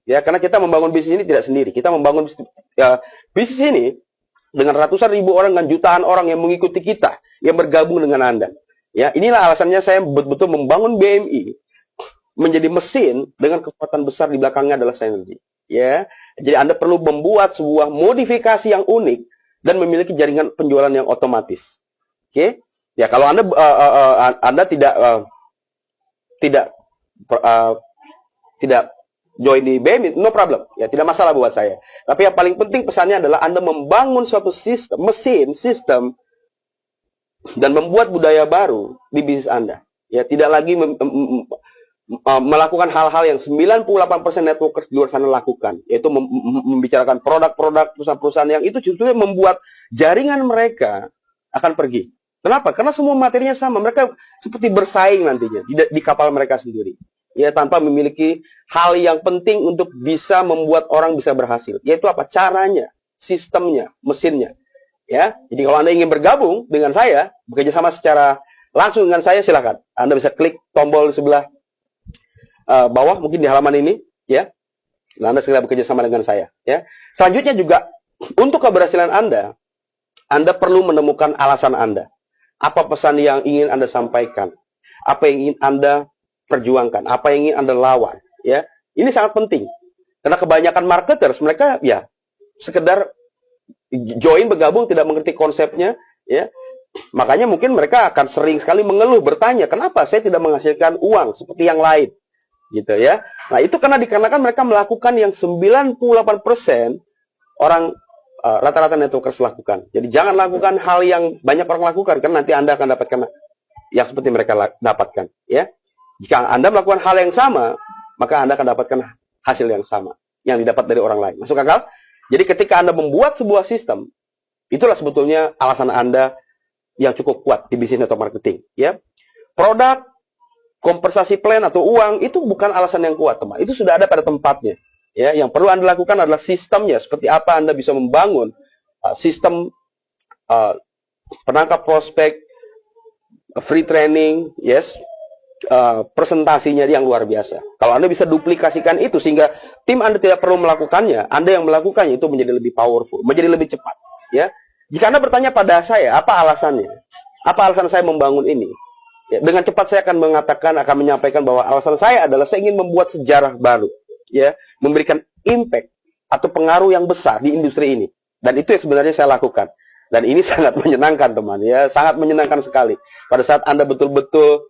Ya, karena kita membangun bisnis ini tidak sendiri. Kita membangun bisnis ini dengan ratusan ribu orang dan jutaan orang yang mengikuti kita, yang bergabung dengan Anda. Ya, inilah alasannya saya betul-betul membangun BMI menjadi mesin dengan kekuatan besar di belakangnya adalah Synergy. Ya, jadi Anda perlu membuat sebuah modifikasi yang unik dan memiliki jaringan penjualan yang otomatis. Oke, ya kalau Anda tidak tidak join di BMI, no problem. Ya, tidak masalah buat saya. Tapi yang paling penting pesannya adalah Anda membangun suatu sistem, sistem, dan membuat budaya baru di bisnis Anda. Ya, tidak lagi melakukan hal-hal yang 98% networkers di luar sana lakukan, yaitu membicarakan produk-produk perusahaan-perusahaan yang itu justru membuat jaringan mereka akan pergi. Kenapa? Karena semua materinya sama. Mereka seperti bersaing nantinya di kapal mereka sendiri. Ya, tanpa memiliki hal yang penting untuk bisa membuat orang bisa berhasil. Yaitu apa? Caranya, sistemnya, mesinnya. Ya, jadi kalau Anda ingin bergabung dengan saya, bekerja sama secara langsung dengan saya, silakan. Anda bisa klik tombol di sebelah bawah, mungkin di halaman ini, ya. Nah, Anda segera bekerja sama dengan saya. Ya. Selanjutnya juga, untuk keberhasilan Anda perlu menemukan alasan Anda. Apa pesan yang ingin Anda sampaikan? Apa yang ingin Anda perjuangkan, apa yang ingin Anda lawan, ya. Ini sangat penting. Karena kebanyakan marketers mereka ya sekedar join, bergabung, tidak mengerti konsepnya, ya. Makanya mungkin mereka akan sering sekali mengeluh, bertanya, "Kenapa saya tidak menghasilkan uang seperti yang lain?" Gitu ya. Nah, itu dikarenakan mereka melakukan yang 98% orang rata-rata networkers lakukan. Jadi jangan lakukan hal yang banyak orang lakukan, karena nanti Anda akan dapatkan yang seperti mereka dapatkan, ya. Jika Anda melakukan hal yang sama, maka Anda akan dapatkan hasil yang sama yang didapat dari orang lain. Masuk akal? Jadi ketika Anda membuat sebuah sistem, itulah sebetulnya alasan Anda yang cukup kuat di bisnis network marketing. Ya, produk, kompensasi plan atau uang itu bukan alasan yang kuat, teman. Itu sudah ada pada tempatnya. Ya, yang perlu Anda lakukan adalah sistemnya. Seperti apa Anda bisa membangun sistem penangkap prospek, free training, yes. Presentasinya yang luar biasa. Kalau Anda bisa duplikasikan itu sehingga tim Anda tidak perlu melakukannya, Anda yang melakukannya itu menjadi lebih powerful, menjadi lebih cepat. Ya, jika Anda bertanya pada saya, apa alasannya? Apa alasan saya membangun ini? Ya, dengan cepat saya akan menyampaikan bahwa alasan saya adalah saya ingin membuat sejarah baru, ya, memberikan impact atau pengaruh yang besar di industri ini. Dan itu yang sebenarnya saya lakukan. Dan ini sangat menyenangkan, teman, ya, sangat menyenangkan sekali. Pada saat Anda betul-betul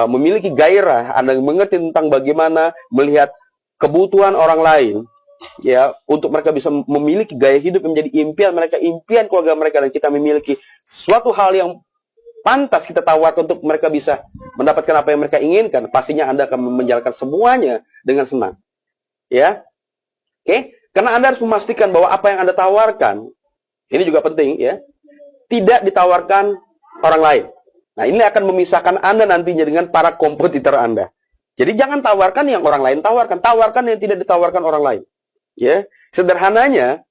memiliki gairah, Anda mengerti tentang bagaimana melihat kebutuhan orang lain, ya, untuk mereka bisa memiliki gaya hidup yang menjadi impian mereka, impian keluarga mereka, dan kita memiliki suatu hal yang pantas kita tawarkan untuk mereka bisa mendapatkan apa yang mereka inginkan, pastinya Anda akan menjalankan semuanya dengan senang. Ya, oke? Karena Anda harus memastikan bahwa apa yang Anda tawarkan, ini juga penting, ya, tidak ditawarkan orang lain. Nah, ini akan memisahkan Anda nantinya dengan para kompetitor Anda. Jadi jangan tawarkan yang orang lain tawarkan, tawarkan yang tidak ditawarkan orang lain. Ya, sederhananya,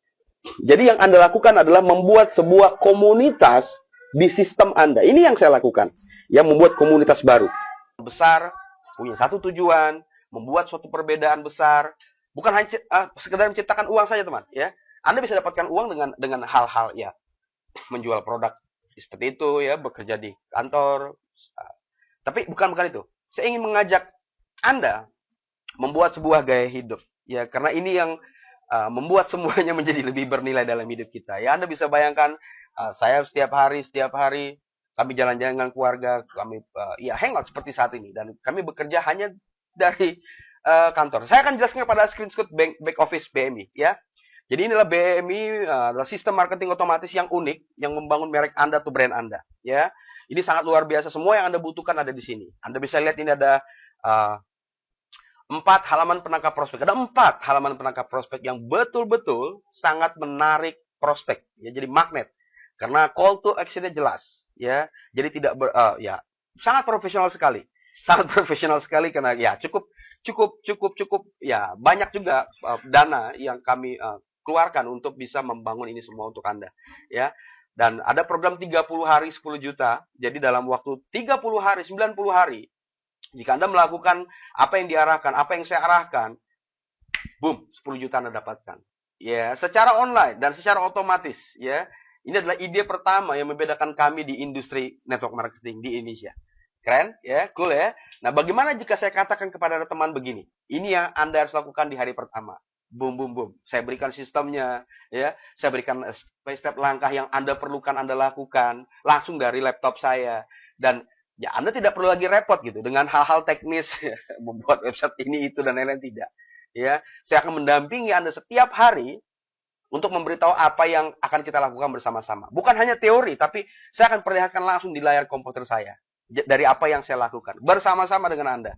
jadi yang Anda lakukan adalah membuat sebuah komunitas di sistem Anda. Ini yang saya lakukan, yang membuat komunitas baru. Besar, punya satu tujuan, membuat suatu perbedaan besar, bukan hanya sekedar menciptakan uang saja, teman. Ya, Anda bisa dapatkan uang dengan hal-hal, ya, menjual produk seperti itu, ya, bekerja di kantor. Tapi bukan itu. Saya ingin mengajak Anda membuat sebuah gaya hidup, ya, karena ini yang membuat semuanya menjadi lebih bernilai dalam hidup kita. Ya, Anda bisa bayangkan, saya setiap hari kami jalan-jalan dengan keluarga, kami ya hangout seperti saat ini, dan kami bekerja hanya dari kantor. Saya akan jelaskan pada screenshot back office BMI, ya. Jadi inilah BMI, adalah sistem marketing otomatis yang unik, yang membangun merek Anda atau brand Anda. Ya, ini sangat luar biasa. Semua yang Anda butuhkan ada di sini. Anda bisa lihat ini ada 4 halaman penangkap prospek. Ada 4 halaman penangkap prospek yang betul-betul sangat menarik prospek. Ya, jadi magnet. Karena call to action-nya jelas. Ya, jadi tidak ya, sangat profesional sekali. Sangat profesional sekali karena ya cukup ya, banyak juga dana yang kami keluarkan untuk bisa membangun ini semua untuk Anda, ya. Dan ada program 30 hari 10 juta. Jadi dalam waktu 30 hari, 90 hari, jika Anda melakukan apa yang diarahkan, apa yang saya arahkan, boom, 10 juta Anda dapatkan. Ya, secara online dan secara otomatis, ya. Ini adalah ide pertama yang membedakan kami di industri network marketing di Indonesia. Keren, ya, cool ya. Nah, bagaimana jika saya katakan kepada teman begini? Ini yang Anda harus lakukan di hari pertama. Boom, boom, boom. Saya berikan sistemnya, ya. Saya berikan step langkah yang Anda perlukan Anda lakukan langsung dari laptop saya. Dan ya Anda tidak perlu lagi repot gitu dengan hal-hal teknis membuat website ini itu dan lain-lain, tidak. Ya, saya akan mendampingi Anda setiap hari untuk memberitahu apa yang akan kita lakukan bersama-sama. Bukan hanya teori, tapi saya akan perlihatkan langsung di layar komputer saya dari apa yang saya lakukan bersama-sama dengan Anda.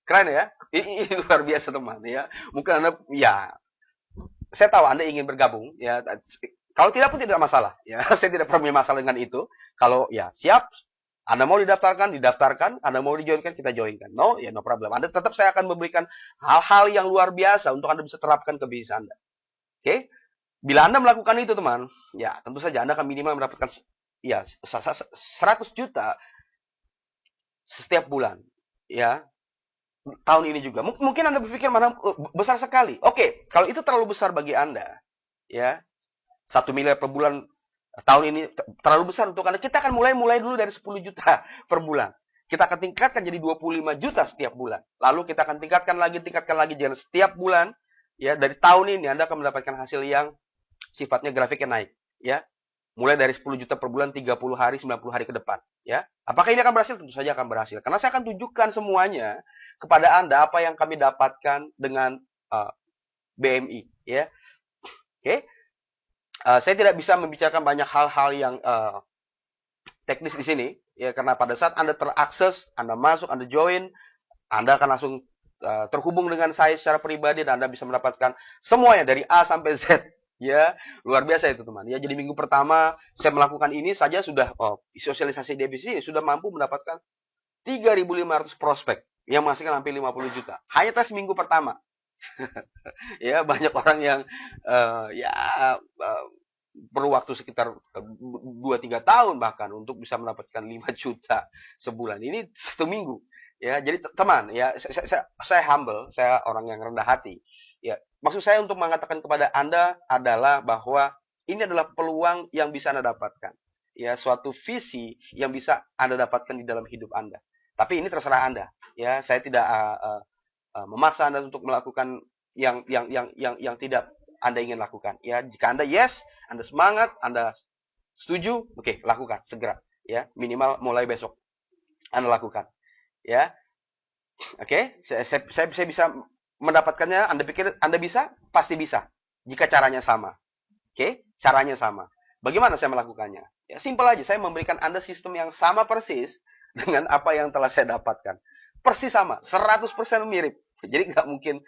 Keren ya? Ini luar biasa teman ya. Mungkin Anda ya, saya tahu Anda ingin bergabung ya. Kalau tidak pun tidak masalah ya. Saya tidak punya masalah dengan itu. Kalau ya siap, Anda mau didaftarkan, didaftarkan. Anda mau dijoinkan, kita joinkan. No, ya no problem. Anda tetap saya akan memberikan hal-hal yang luar biasa untuk Anda bisa terapkan ke bisnis Anda. Oke? Bila Anda melakukan itu teman, ya tentu saja Anda akan minimal mendapatkan ya 100 juta setiap bulan. Ya, tahun ini juga. Mungkin Anda berpikir mana besar sekali. Oke, kalau itu terlalu besar bagi Anda, ya, 1 miliar per bulan tahun ini terlalu besar untuk Anda. Kita akan mulai dulu dari 10 juta per bulan. Kita akan tingkatkan jadi 25 juta setiap bulan. Lalu kita akan tingkatkan lagi jadi setiap bulan, ya, dari tahun ini Anda akan mendapatkan hasil yang sifatnya grafiknya naik, ya. Mulai dari 10 juta per bulan, 30 hari, 90 hari ke depan, ya. Apakah ini akan berhasil? Tentu saja akan berhasil. Karena saya akan tunjukkan semuanya kepada Anda apa yang kami dapatkan dengan BMI, ya. Oke. Saya tidak bisa membicarakan banyak hal-hal yang teknis di sini, ya, karena pada saat Anda terakses, Anda masuk, Anda join, Anda akan langsung terhubung dengan saya secara pribadi dan Anda bisa mendapatkan semuanya dari A sampai Z. Ya, luar biasa itu teman. Ya, jadi minggu pertama saya melakukan ini saja sudah sosialisasi di sini sudah mampu mendapatkan 3.500 prospek yang menghasilkan hampir 50 juta. Hanya tes minggu pertama. Ya, banyak orang yang perlu waktu sekitar 2-3 tahun bahkan untuk bisa mendapatkan 5 juta sebulan. Ini 1 minggu. Ya, jadi teman, ya saya humble, saya orang yang rendah hati. Ya, maksud saya untuk mengatakan kepada Anda adalah bahwa ini adalah peluang yang bisa Anda dapatkan. Ya, suatu visi yang bisa Anda dapatkan di dalam hidup Anda. Tapi ini terserah Anda. Ya, saya tidak memaksa Anda untuk melakukan yang tidak Anda ingin lakukan. Ya, jika Anda yes, Anda semangat, Anda setuju, oke, lakukan segera. Ya, minimal mulai besok Anda lakukan. Ya, oke, saya bisa mendapatkannya. Anda pikir Anda bisa? Pasti bisa. Jika caranya sama. Oke? Caranya sama. Bagaimana saya melakukannya? Ya, simpel aja. Saya memberikan Anda sistem yang sama persis dengan apa yang telah saya dapatkan. Persis sama. 100% mirip. Jadi nggak mungkin,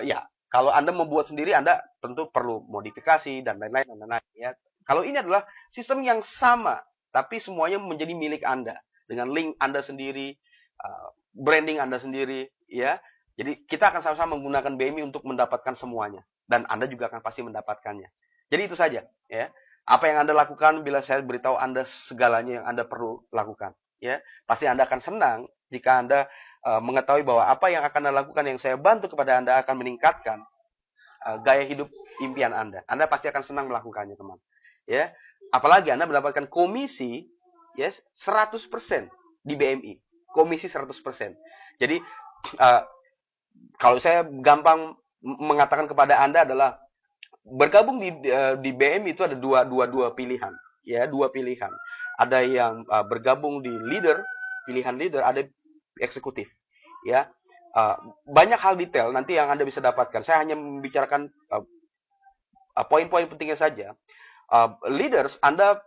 ya, kalau Anda membuat sendiri, Anda tentu perlu modifikasi dan lain-lain. Ya. Kalau ini adalah sistem yang sama, tapi semuanya menjadi milik Anda. Dengan link Anda sendiri, branding Anda sendiri, ya. Jadi kita akan sama-sama menggunakan BMI untuk mendapatkan semuanya. Dan Anda juga akan pasti mendapatkannya. Jadi itu saja. Ya. Apa yang Anda lakukan bila saya beritahu Anda segalanya yang Anda perlu lakukan. Ya. Pasti Anda akan senang jika Anda mengetahui bahwa apa yang akan Anda lakukan, yang saya bantu kepada Anda akan meningkatkan gaya hidup impian Anda. Anda pasti akan senang melakukannya, teman. Ya. Apalagi Anda mendapatkan komisi, yes, 100% di BMI. Komisi 100%. Jadi kalau saya gampang mengatakan kepada Anda adalah bergabung di BMI itu ada dua pilihan, ya, dua pilihan. Ada yang bergabung di leader, pilihan leader, ada eksekutif, ya. Banyak hal detail nanti yang Anda bisa dapatkan. Saya hanya membicarakan poin-poin pentingnya saja. Leaders, Anda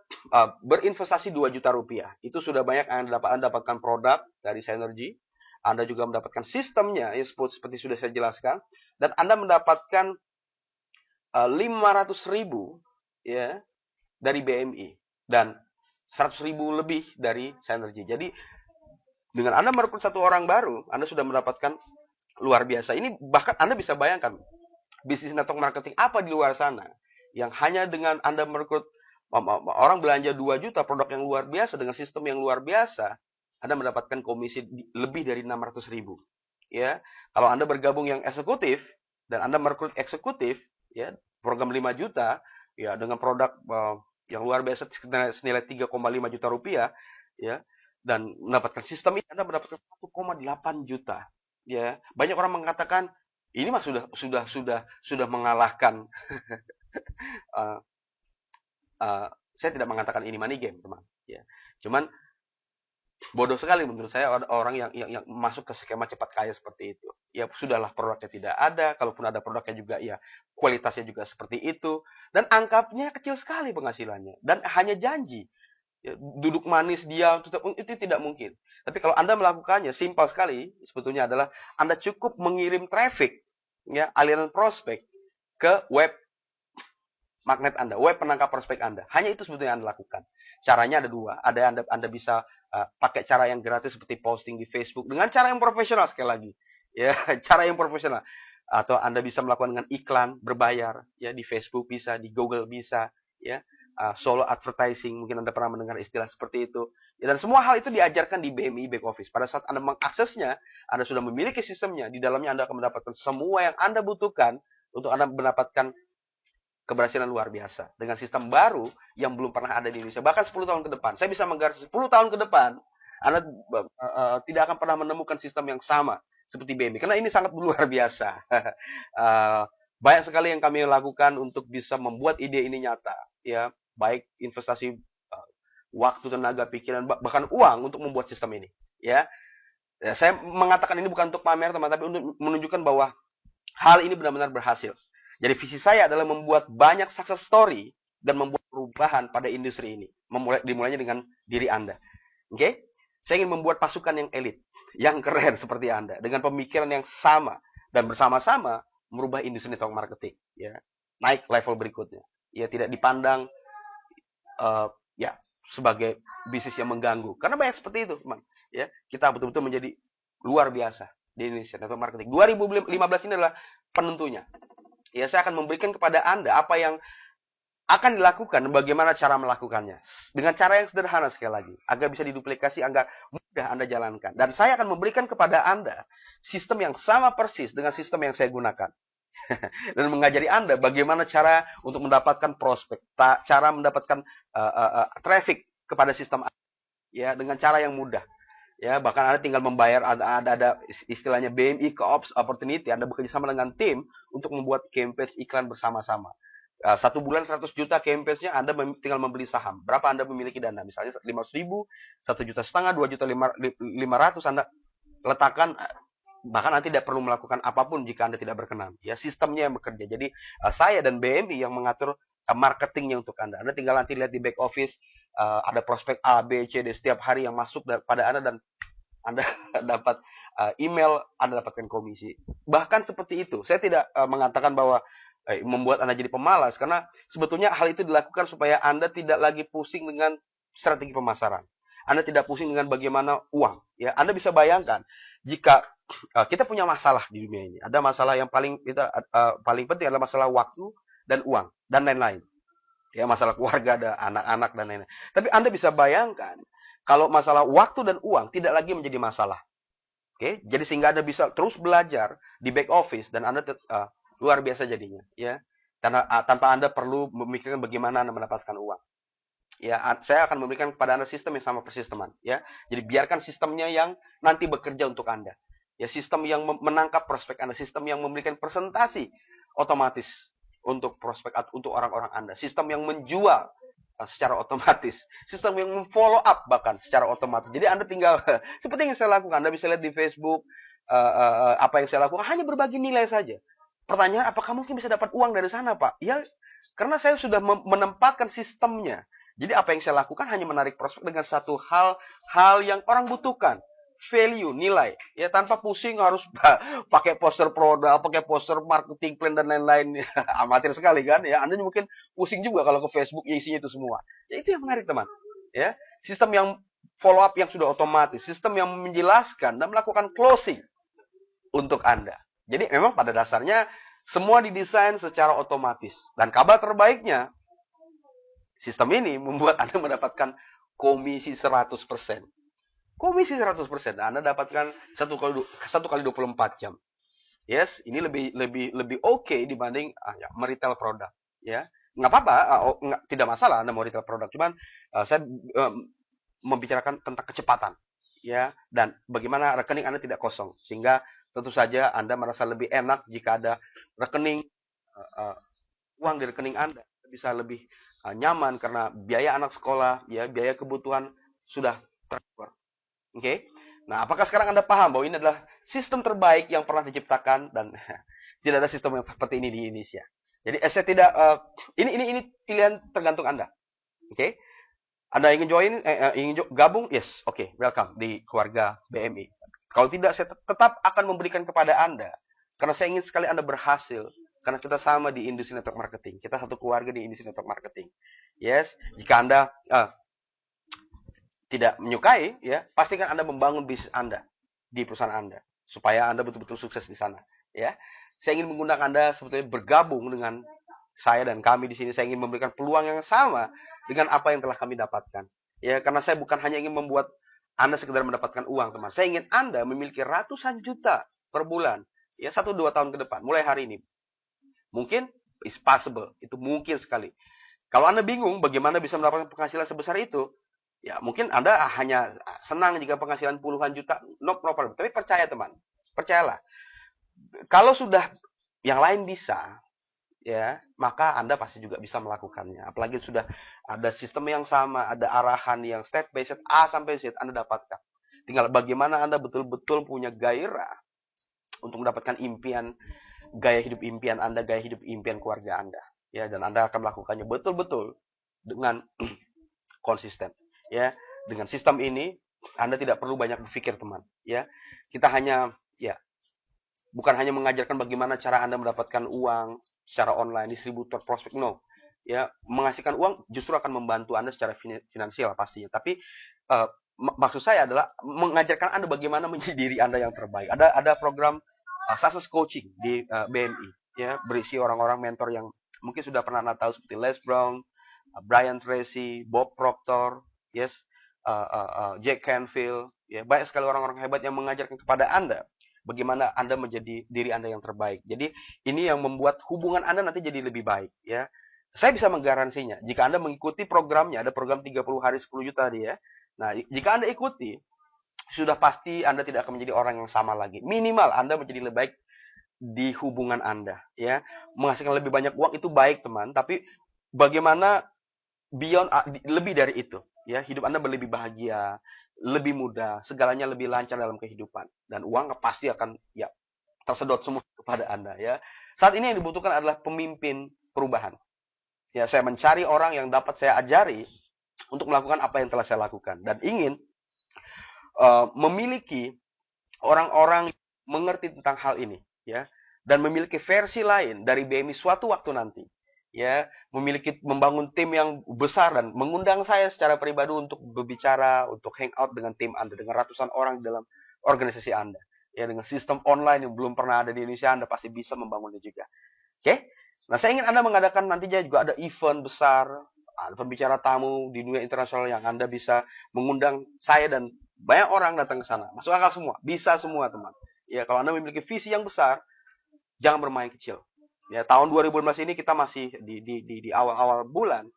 berinvestasi 2 juta rupiah. Itu sudah banyak yang Anda dapatkan produk dari Synergy. Anda juga mendapatkan sistemnya, ya, seperti sudah saya jelaskan. Dan Anda mendapatkan 500.000, ya, dari BMI. Dan 100.000 lebih dari Synergy. Jadi, dengan Anda merekrut 1 orang baru, Anda sudah mendapatkan luar biasa. Ini bahkan Anda bisa bayangkan, bisnis network marketing apa di luar sana. Yang hanya dengan Anda merekrut orang belanja 2 juta, produk yang luar biasa, dengan sistem yang luar biasa, Anda mendapatkan komisi lebih dari 600.000. Ya, kalau Anda bergabung yang eksekutif dan Anda merekrut eksekutif, ya, program 5 juta, ya, dengan produk yang luar biasa senilai 3,5 juta rupiah, ya, dan mendapatkan sistem ini Anda mendapatkan 1,8 juta. Ya, banyak orang mengatakan ini mah sudah mengalahkan. uh, uh, saya tidak mengatakan ini money game, teman. Ya, cuman bodoh sekali menurut saya orang yang masuk ke skema cepat kaya seperti itu. Ya sudahlah, produknya tidak ada, kalaupun ada produknya juga ya kualitasnya juga seperti itu, dan angkanya kecil sekali penghasilannya, dan hanya janji. Ya, duduk manis dia itu tidak mungkin. Tapi kalau Anda melakukannya, simpel sekali sebetulnya adalah Anda cukup mengirim traffic, ya, aliran prospek ke web magnet Anda, web penangkap prospek Anda. Hanya itu sebetulnya Anda lakukan. Caranya ada dua. Ada Anda bisa pakai cara yang gratis seperti posting di Facebook dengan cara yang profesional sekali lagi. Ya, cara yang profesional. Atau Anda bisa melakukan dengan iklan berbayar, ya, di Facebook bisa, di Google bisa, ya. Solo advertising, mungkin Anda pernah mendengar istilah seperti itu. Ya, dan semua hal itu diajarkan di BMI Back Office. Pada saat Anda mengaksesnya, Anda sudah memiliki sistemnya. Di dalamnya Anda akan mendapatkan semua yang Anda butuhkan untuk Anda mendapatkan keberhasilan luar biasa. Dengan sistem baru yang belum pernah ada di Indonesia. Bahkan 10 tahun ke depan. Saya bisa menggaris 10 tahun ke depan, Anda tidak akan pernah menemukan sistem yang sama seperti BMI. Karena ini sangat luar biasa. Banyak sekali yang kami lakukan untuk bisa membuat ide ini nyata. Ya, baik investasi waktu, tenaga, pikiran, bahkan uang untuk membuat sistem ini. Ya, saya mengatakan ini bukan untuk pamer, teman, tapi untuk menunjukkan bahwa hal ini benar-benar berhasil. Jadi visi saya adalah membuat banyak success story dan membuat perubahan pada industri ini. Dimulainya dengan diri Anda. Oke? Saya ingin membuat pasukan yang elit, yang keren seperti Anda, dengan pemikiran yang sama dan bersama-sama merubah industri network marketing. Ya, naik level berikutnya. Ya, tidak dipandang ya sebagai bisnis yang mengganggu. Karena banyak seperti itu, teman. Ya, kita betul-betul menjadi luar biasa di Indonesia network marketing. 2015 ini adalah penentunya. Ya, saya akan memberikan kepada Anda apa yang akan dilakukan, bagaimana cara melakukannya. Dengan cara yang sederhana sekali lagi, agar bisa diduplikasi, agar mudah Anda jalankan. Dan saya akan memberikan kepada Anda sistem yang sama persis dengan sistem yang saya gunakan. Dan mengajari Anda bagaimana cara untuk mendapatkan prospek, cara mendapatkan traffic kepada sistem Anda, ya, dengan cara yang mudah. Ya, bahkan Anda tinggal membayar, ada istilahnya BMI Co-ops Opportunity. Anda bekerja sama dengan tim untuk membuat campaign iklan bersama-sama. 1 bulan 100 juta campaign-nya, Anda tinggal membeli saham. Berapa Anda memiliki dana? Misalnya 500.000, 1,5 juta, 2,5 juta Anda letakkan. Bahkan Anda tidak perlu melakukan apapun jika Anda tidak berkenan. Ya, sistemnya yang bekerja. Jadi saya dan BMI yang mengatur marketingnya untuk Anda. Anda tinggal nanti lihat di back office, ada prospek A, B, C, D setiap hari yang masuk pada Anda, dan Anda dapat email, Anda dapatkan komisi. Bahkan seperti itu. Saya tidak mengatakan bahwa membuat Anda jadi pemalas, karena sebetulnya hal itu dilakukan supaya Anda tidak lagi pusing dengan strategi pemasaran. Anda tidak pusing dengan bagaimana uang. Ya, Anda bisa bayangkan jika kita punya masalah di dunia ini. Ada masalah yang paling penting adalah masalah waktu dan uang dan lain-lain. Ya, masalah keluarga, ada anak-anak dan lain-lain. Tapi Anda bisa bayangkan kalau masalah waktu dan uang tidak lagi menjadi masalah. Oke, jadi sehingga Anda bisa terus belajar di back office dan Anda luar biasa jadinya, ya. Karena tanpa Anda perlu memikirkan bagaimana Anda mendapatkan uang. Ya, saya akan memberikan kepada Anda sistem yang sama persis, teman, ya. Jadi biarkan sistemnya yang nanti bekerja untuk Anda. Ya, sistem yang menangkap prospek Anda, sistem yang memberikan presentasi otomatis untuk prospek, untuk orang-orang Anda, sistem yang menjual secara otomatis, sistem yang follow up bahkan secara otomatis. Jadi Anda tinggal seperti yang saya lakukan. Anda bisa lihat di Facebook apa yang saya lakukan, hanya berbagi nilai saja. Pertanyaan, apakah mungkin bisa dapat uang dari sana, Pak? Ya, karena saya sudah menempatkan sistemnya. Jadi apa yang saya lakukan hanya menarik prospek dengan satu hal yang orang butuhkan. Value, nilai. Ya, tanpa pusing harus pakai poster produk, pakai poster marketing plan dan lain-lain. Amatir sekali kan? Ya, Anda mungkin pusing juga kalau ke Facebook ya isinya itu semua. Ya, itu yang menarik, teman. Ya, sistem yang follow up yang sudah otomatis, sistem yang menjelaskan dan melakukan closing untuk Anda. Jadi memang pada dasarnya semua didesain secara otomatis. Dan kabar terbaiknya, sistem ini membuat Anda mendapatkan komisi 100%. Komisi 100%. Anda dapatkan 1 kali 24 jam. Yes, ini lebih oke dibanding meretail produk. Ya, nggak apa-apa, tidak masalah Anda mau retail produk. Cuman saya membicarakan tentang kecepatan, ya, dan bagaimana rekening Anda tidak kosong, sehingga tentu saja Anda merasa lebih enak jika ada rekening uh, uang di rekening Anda bisa lebih nyaman karena biaya anak sekolah, ya, biaya kebutuhan sudah tercover. Oke. Nah, apakah sekarang Anda paham bahwa ini adalah sistem terbaik yang pernah diciptakan dan tidak ada sistem yang seperti ini di Indonesia. Jadi saya tidak ini pilihan tergantung Anda. Oke. Anda ingin join ingin gabung? Yes. Oke, welcome di keluarga BMI. Kalau tidak, saya tetap akan memberikan kepada Anda karena saya ingin sekali Anda berhasil. Karena kita sama di industri network marketing. Kita satu keluarga di industri network marketing. Yes, jika Anda tidak menyukai, ya, pastikan Anda membangun bisnis Anda di perusahaan Anda supaya Anda betul-betul sukses di sana. Ya, saya ingin mengundang Anda sebetulnya bergabung dengan saya dan kami di sini. Saya ingin memberikan peluang yang sama dengan apa yang telah kami dapatkan. Ya, karena saya bukan hanya ingin membuat Anda sekedar mendapatkan uang, teman. Saya ingin Anda memiliki ratusan juta per bulan, ya, 1-2 tahun ke depan, mulai hari ini. Mungkin is possible, itu mungkin sekali. Kalau Anda bingung bagaimana bisa mendapatkan penghasilan sebesar itu, ya mungkin Anda hanya senang jika penghasilan puluhan juta, no problem. Tapi percaya teman, percayalah. Kalau sudah yang lain bisa, ya, maka Anda pasti juga bisa melakukannya. Apalagi sudah ada sistem yang sama, ada arahan yang step by step A sampai Z Anda dapatkan. Tinggal bagaimana Anda betul-betul punya gairah untuk mendapatkan impian, gaya hidup impian Anda, gaya hidup impian keluarga Anda, ya, dan Anda akan melakukannya betul-betul dengan konsisten, ya. Dengan sistem ini Anda tidak perlu banyak berpikir, teman, ya. Kita hanya, ya, bukan hanya mengajarkan bagaimana cara Anda mendapatkan uang secara online, distributor, prospek, no, ya. Menghasilkan uang justru akan membantu Anda secara finansial pastinya, tapi maksud saya adalah mengajarkan Anda bagaimana menjadi diri Anda yang terbaik. Ada program success coaching di BMI, ya, berisi orang-orang mentor yang mungkin sudah pernah Anda tahu seperti Les Brown, Brian Tracy, Bob Proctor, yes, Jack Canfield, ya, banyak sekali orang-orang hebat yang mengajarkan kepada Anda bagaimana Anda menjadi diri Anda yang terbaik. Jadi ini yang membuat hubungan Anda nanti jadi lebih baik, ya. Saya bisa menggaransinya jika Anda mengikuti programnya, ada program 30 hari 10 juta tadi, ya. Nah, jika Anda ikuti, sudah pasti Anda tidak akan menjadi orang yang sama lagi. Minimal Anda menjadi lebih baik di hubungan Anda, ya. Menghasilkan lebih banyak uang itu baik, teman, tapi bagaimana beyond, lebih dari itu, ya. Hidup Anda lebih bahagia, lebih mudah, segalanya lebih lancar dalam kehidupan, dan uang pasti akan, ya, tersedot semua kepada Anda, ya. Saat ini yang dibutuhkan adalah pemimpin perubahan. Ya, saya mencari orang yang dapat saya ajari untuk melakukan apa yang telah saya lakukan, dan ingin memiliki orang-orang mengerti tentang hal ini, ya, dan memiliki versi lain dari BMI suatu waktu nanti, ya, membangun tim yang besar dan mengundang saya secara pribadi untuk berbicara, untuk hangout dengan tim Anda, dengan ratusan orang di dalam organisasi Anda, ya, dengan sistem online yang belum pernah ada di Indonesia. Anda pasti bisa membangunnya juga. Oke. Nah, saya ingin Anda mengadakan nantinya juga ada event besar, ada pembicara tamu di dunia internasional yang Anda bisa mengundang saya dan banyak orang datang ke sana. Masuk akal semua, bisa semua, teman. Ya, kalau Anda memiliki visi yang besar, jangan bermain kecil. Ya, tahun 2015 ini kita masih di awal-awal bulan.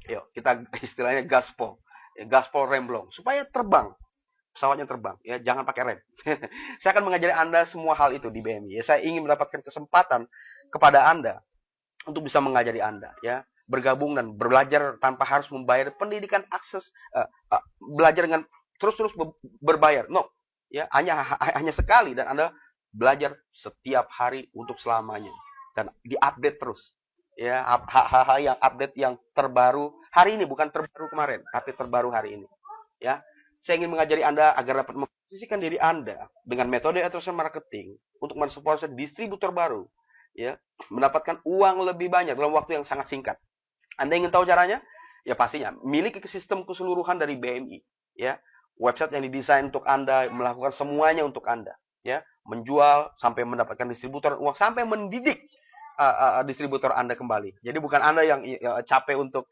Yuk, kita istilahnya gaspol. Ya, gaspol remblong supaya terbang. Pesawatnya terbang, ya, jangan pakai rem. Saya akan mengajari Anda semua hal itu di BMI. Ya, saya ingin mendapatkan kesempatan kepada Anda untuk bisa mengajari Anda, ya, bergabung dan belajar tanpa harus membayar pendidikan akses, belajar dengan terus-terus berbayar. No, ya, hanya sekali, dan Anda belajar setiap hari untuk selamanya dan diupdate terus. Ya, hal-hal yang update yang terbaru hari ini, bukan terbaru kemarin, tapi terbaru hari ini. Ya, saya ingin mengajari Anda agar dapat memposisikan diri Anda dengan metode attraction marketing untuk mensupport distributor baru, ya, mendapatkan uang lebih banyak dalam waktu yang sangat singkat. Anda ingin tahu caranya? Ya, pastinya miliki sistem keseluruhan dari BMI, ya. Website yang didesain untuk Anda, melakukan semuanya untuk Anda, ya, menjual sampai mendapatkan distributor uang, sampai mendidik distributor Anda kembali. Jadi bukan Anda yang capek untuk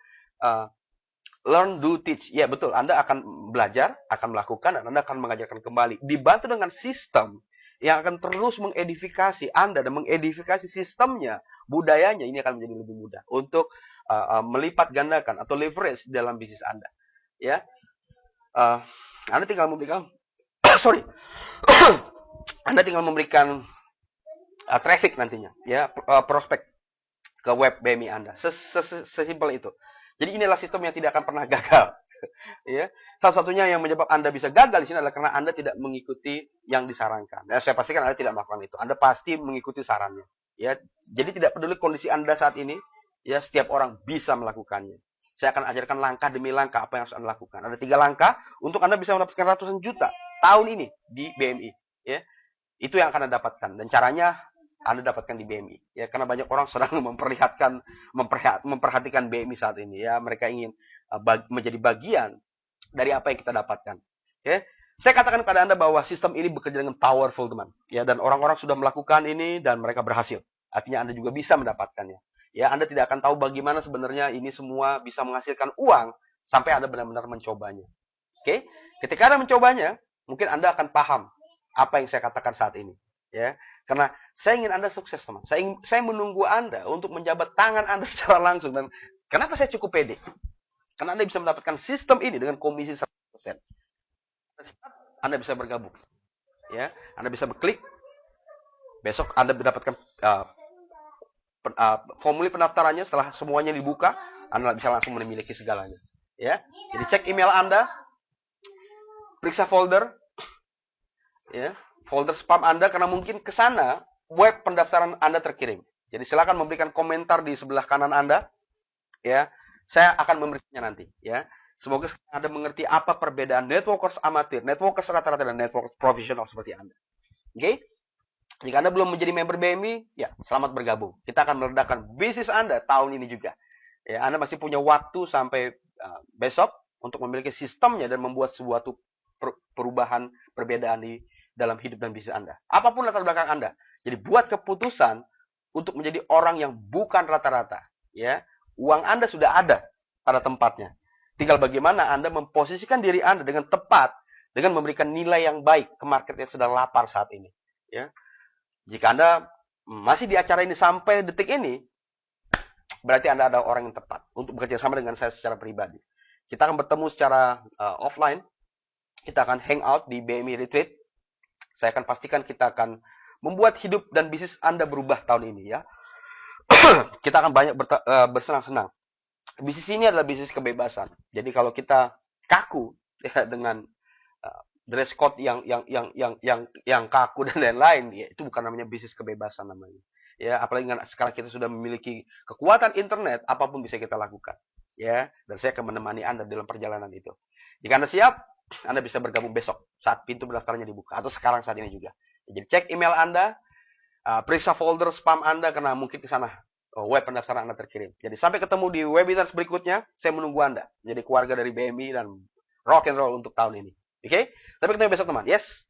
learn, do, teach. Ya, betul. Anda akan belajar, akan melakukan, dan Anda akan mengajarkan kembali. Dibantu dengan sistem yang akan terus mengedifikasi Anda dan mengedifikasi sistemnya, budayanya. Ini akan menjadi lebih mudah untuk melipat gandakan atau leverage dalam bisnis Anda. Ya. eh, Anda tinggal memberikan sorry. Anda tinggal memberikan traffic nantinya, ya, prospek ke web BMI Anda. Sesimpel itu. Jadi inilah sistem yang tidak akan pernah gagal. Ya, salah satunya yang menyebab Anda bisa gagal di sini adalah karena Anda tidak mengikuti yang disarankan. Ya, saya pastikan Anda tidak melakukan itu. Anda pasti mengikuti sarannya. Ya, jadi tidak peduli kondisi Anda saat ini, ya, setiap orang bisa melakukannya. Saya akan ajarkan langkah demi langkah apa yang harus Anda lakukan. Ada 3 langkah untuk Anda bisa mendapatkan ratusan juta tahun ini di BMI. Ya, itu yang akan Anda dapatkan. Dan caranya Anda dapatkan di BMI. Ya, karena banyak orang sedang memperhatikan BMI saat ini. Ya, mereka ingin menjadi bagian dari apa yang kita dapatkan. Oke, saya katakan kepada Anda bahwa sistem ini bekerja dengan powerful, teman. Ya, dan orang-orang sudah melakukan ini dan mereka berhasil. Artinya Anda juga bisa mendapatkannya. Ya, Anda tidak akan tahu bagaimana sebenarnya ini semua bisa menghasilkan uang sampai Anda benar-benar mencobanya. Oke, ketika Anda mencobanya, mungkin Anda akan paham apa yang saya katakan saat ini. Ya, karena saya ingin Anda sukses, teman. Saya menunggu Anda untuk menjabat tangan Anda secara langsung. Dan kenapa saya cukup pede? Karena Anda bisa mendapatkan sistem ini dengan komisi 100%. Anda bisa bergabung. Ya, Anda bisa berklik. Besok Anda mendapatkan formulir pendaftarannya. Setelah semuanya dibuka, Anda bisa langsung memiliki segalanya. Ya, jadi cek email Anda, periksa folder, ya, folder spam Anda, karena mungkin ke sana web pendaftaran Anda terkirim. Jadi silakan memberikan komentar di sebelah kanan Anda. Ya, saya akan memberikannya nanti. Ya, semoga Anda mengerti apa perbedaan networkers amatir, networkers rata-rata, dan networkers profesional seperti Anda. Oke? Jika Anda belum menjadi member BMI, ya, selamat bergabung. Kita akan meledakkan bisnis Anda tahun ini juga. Ya, Anda masih punya waktu sampai besok untuk memiliki sistemnya dan membuat suatu perubahan, perbedaan di dalam hidup dan bisnis Anda. Apapun latar belakang Anda. Jadi buat keputusan untuk menjadi orang yang bukan rata-rata. Ya, uang Anda sudah ada pada tempatnya. Tinggal bagaimana Anda memposisikan diri Anda dengan tepat, dengan memberikan nilai yang baik ke market yang sedang lapar saat ini. Ya. Jika Anda masih di acara ini sampai detik ini, berarti Anda adalah orang yang tepat untuk bekerja sama dengan saya secara pribadi. Kita akan bertemu secara offline. Kita akan hangout di BMI Retreat. Saya akan pastikan kita akan membuat hidup dan bisnis Anda berubah tahun ini, ya. Kita akan banyak bersenang-senang. Bisnis ini adalah bisnis kebebasan. Jadi kalau kita kaku, ya, dengan dress code yang kaku dan lain-lain, ya, itu bukan namanya bisnis kebebasan namanya. Ya, apalagi sekarang kita sudah memiliki kekuatan internet, apapun bisa kita lakukan. Ya, dan saya akan menemani Anda dalam perjalanan itu. Jika Anda siap, Anda bisa bergabung besok saat pintu pendaftarannya dibuka, atau sekarang saat ini juga. Jadi cek email Anda, periksa folder spam Anda, karena mungkin ke sana web pendaftaran Anda terkirim. Jadi sampai ketemu di webinar berikutnya. Saya menunggu Anda menjadi keluarga dari BMI dan rock and roll untuk tahun ini. Oke? Sampai ketemu besok, teman. Yes.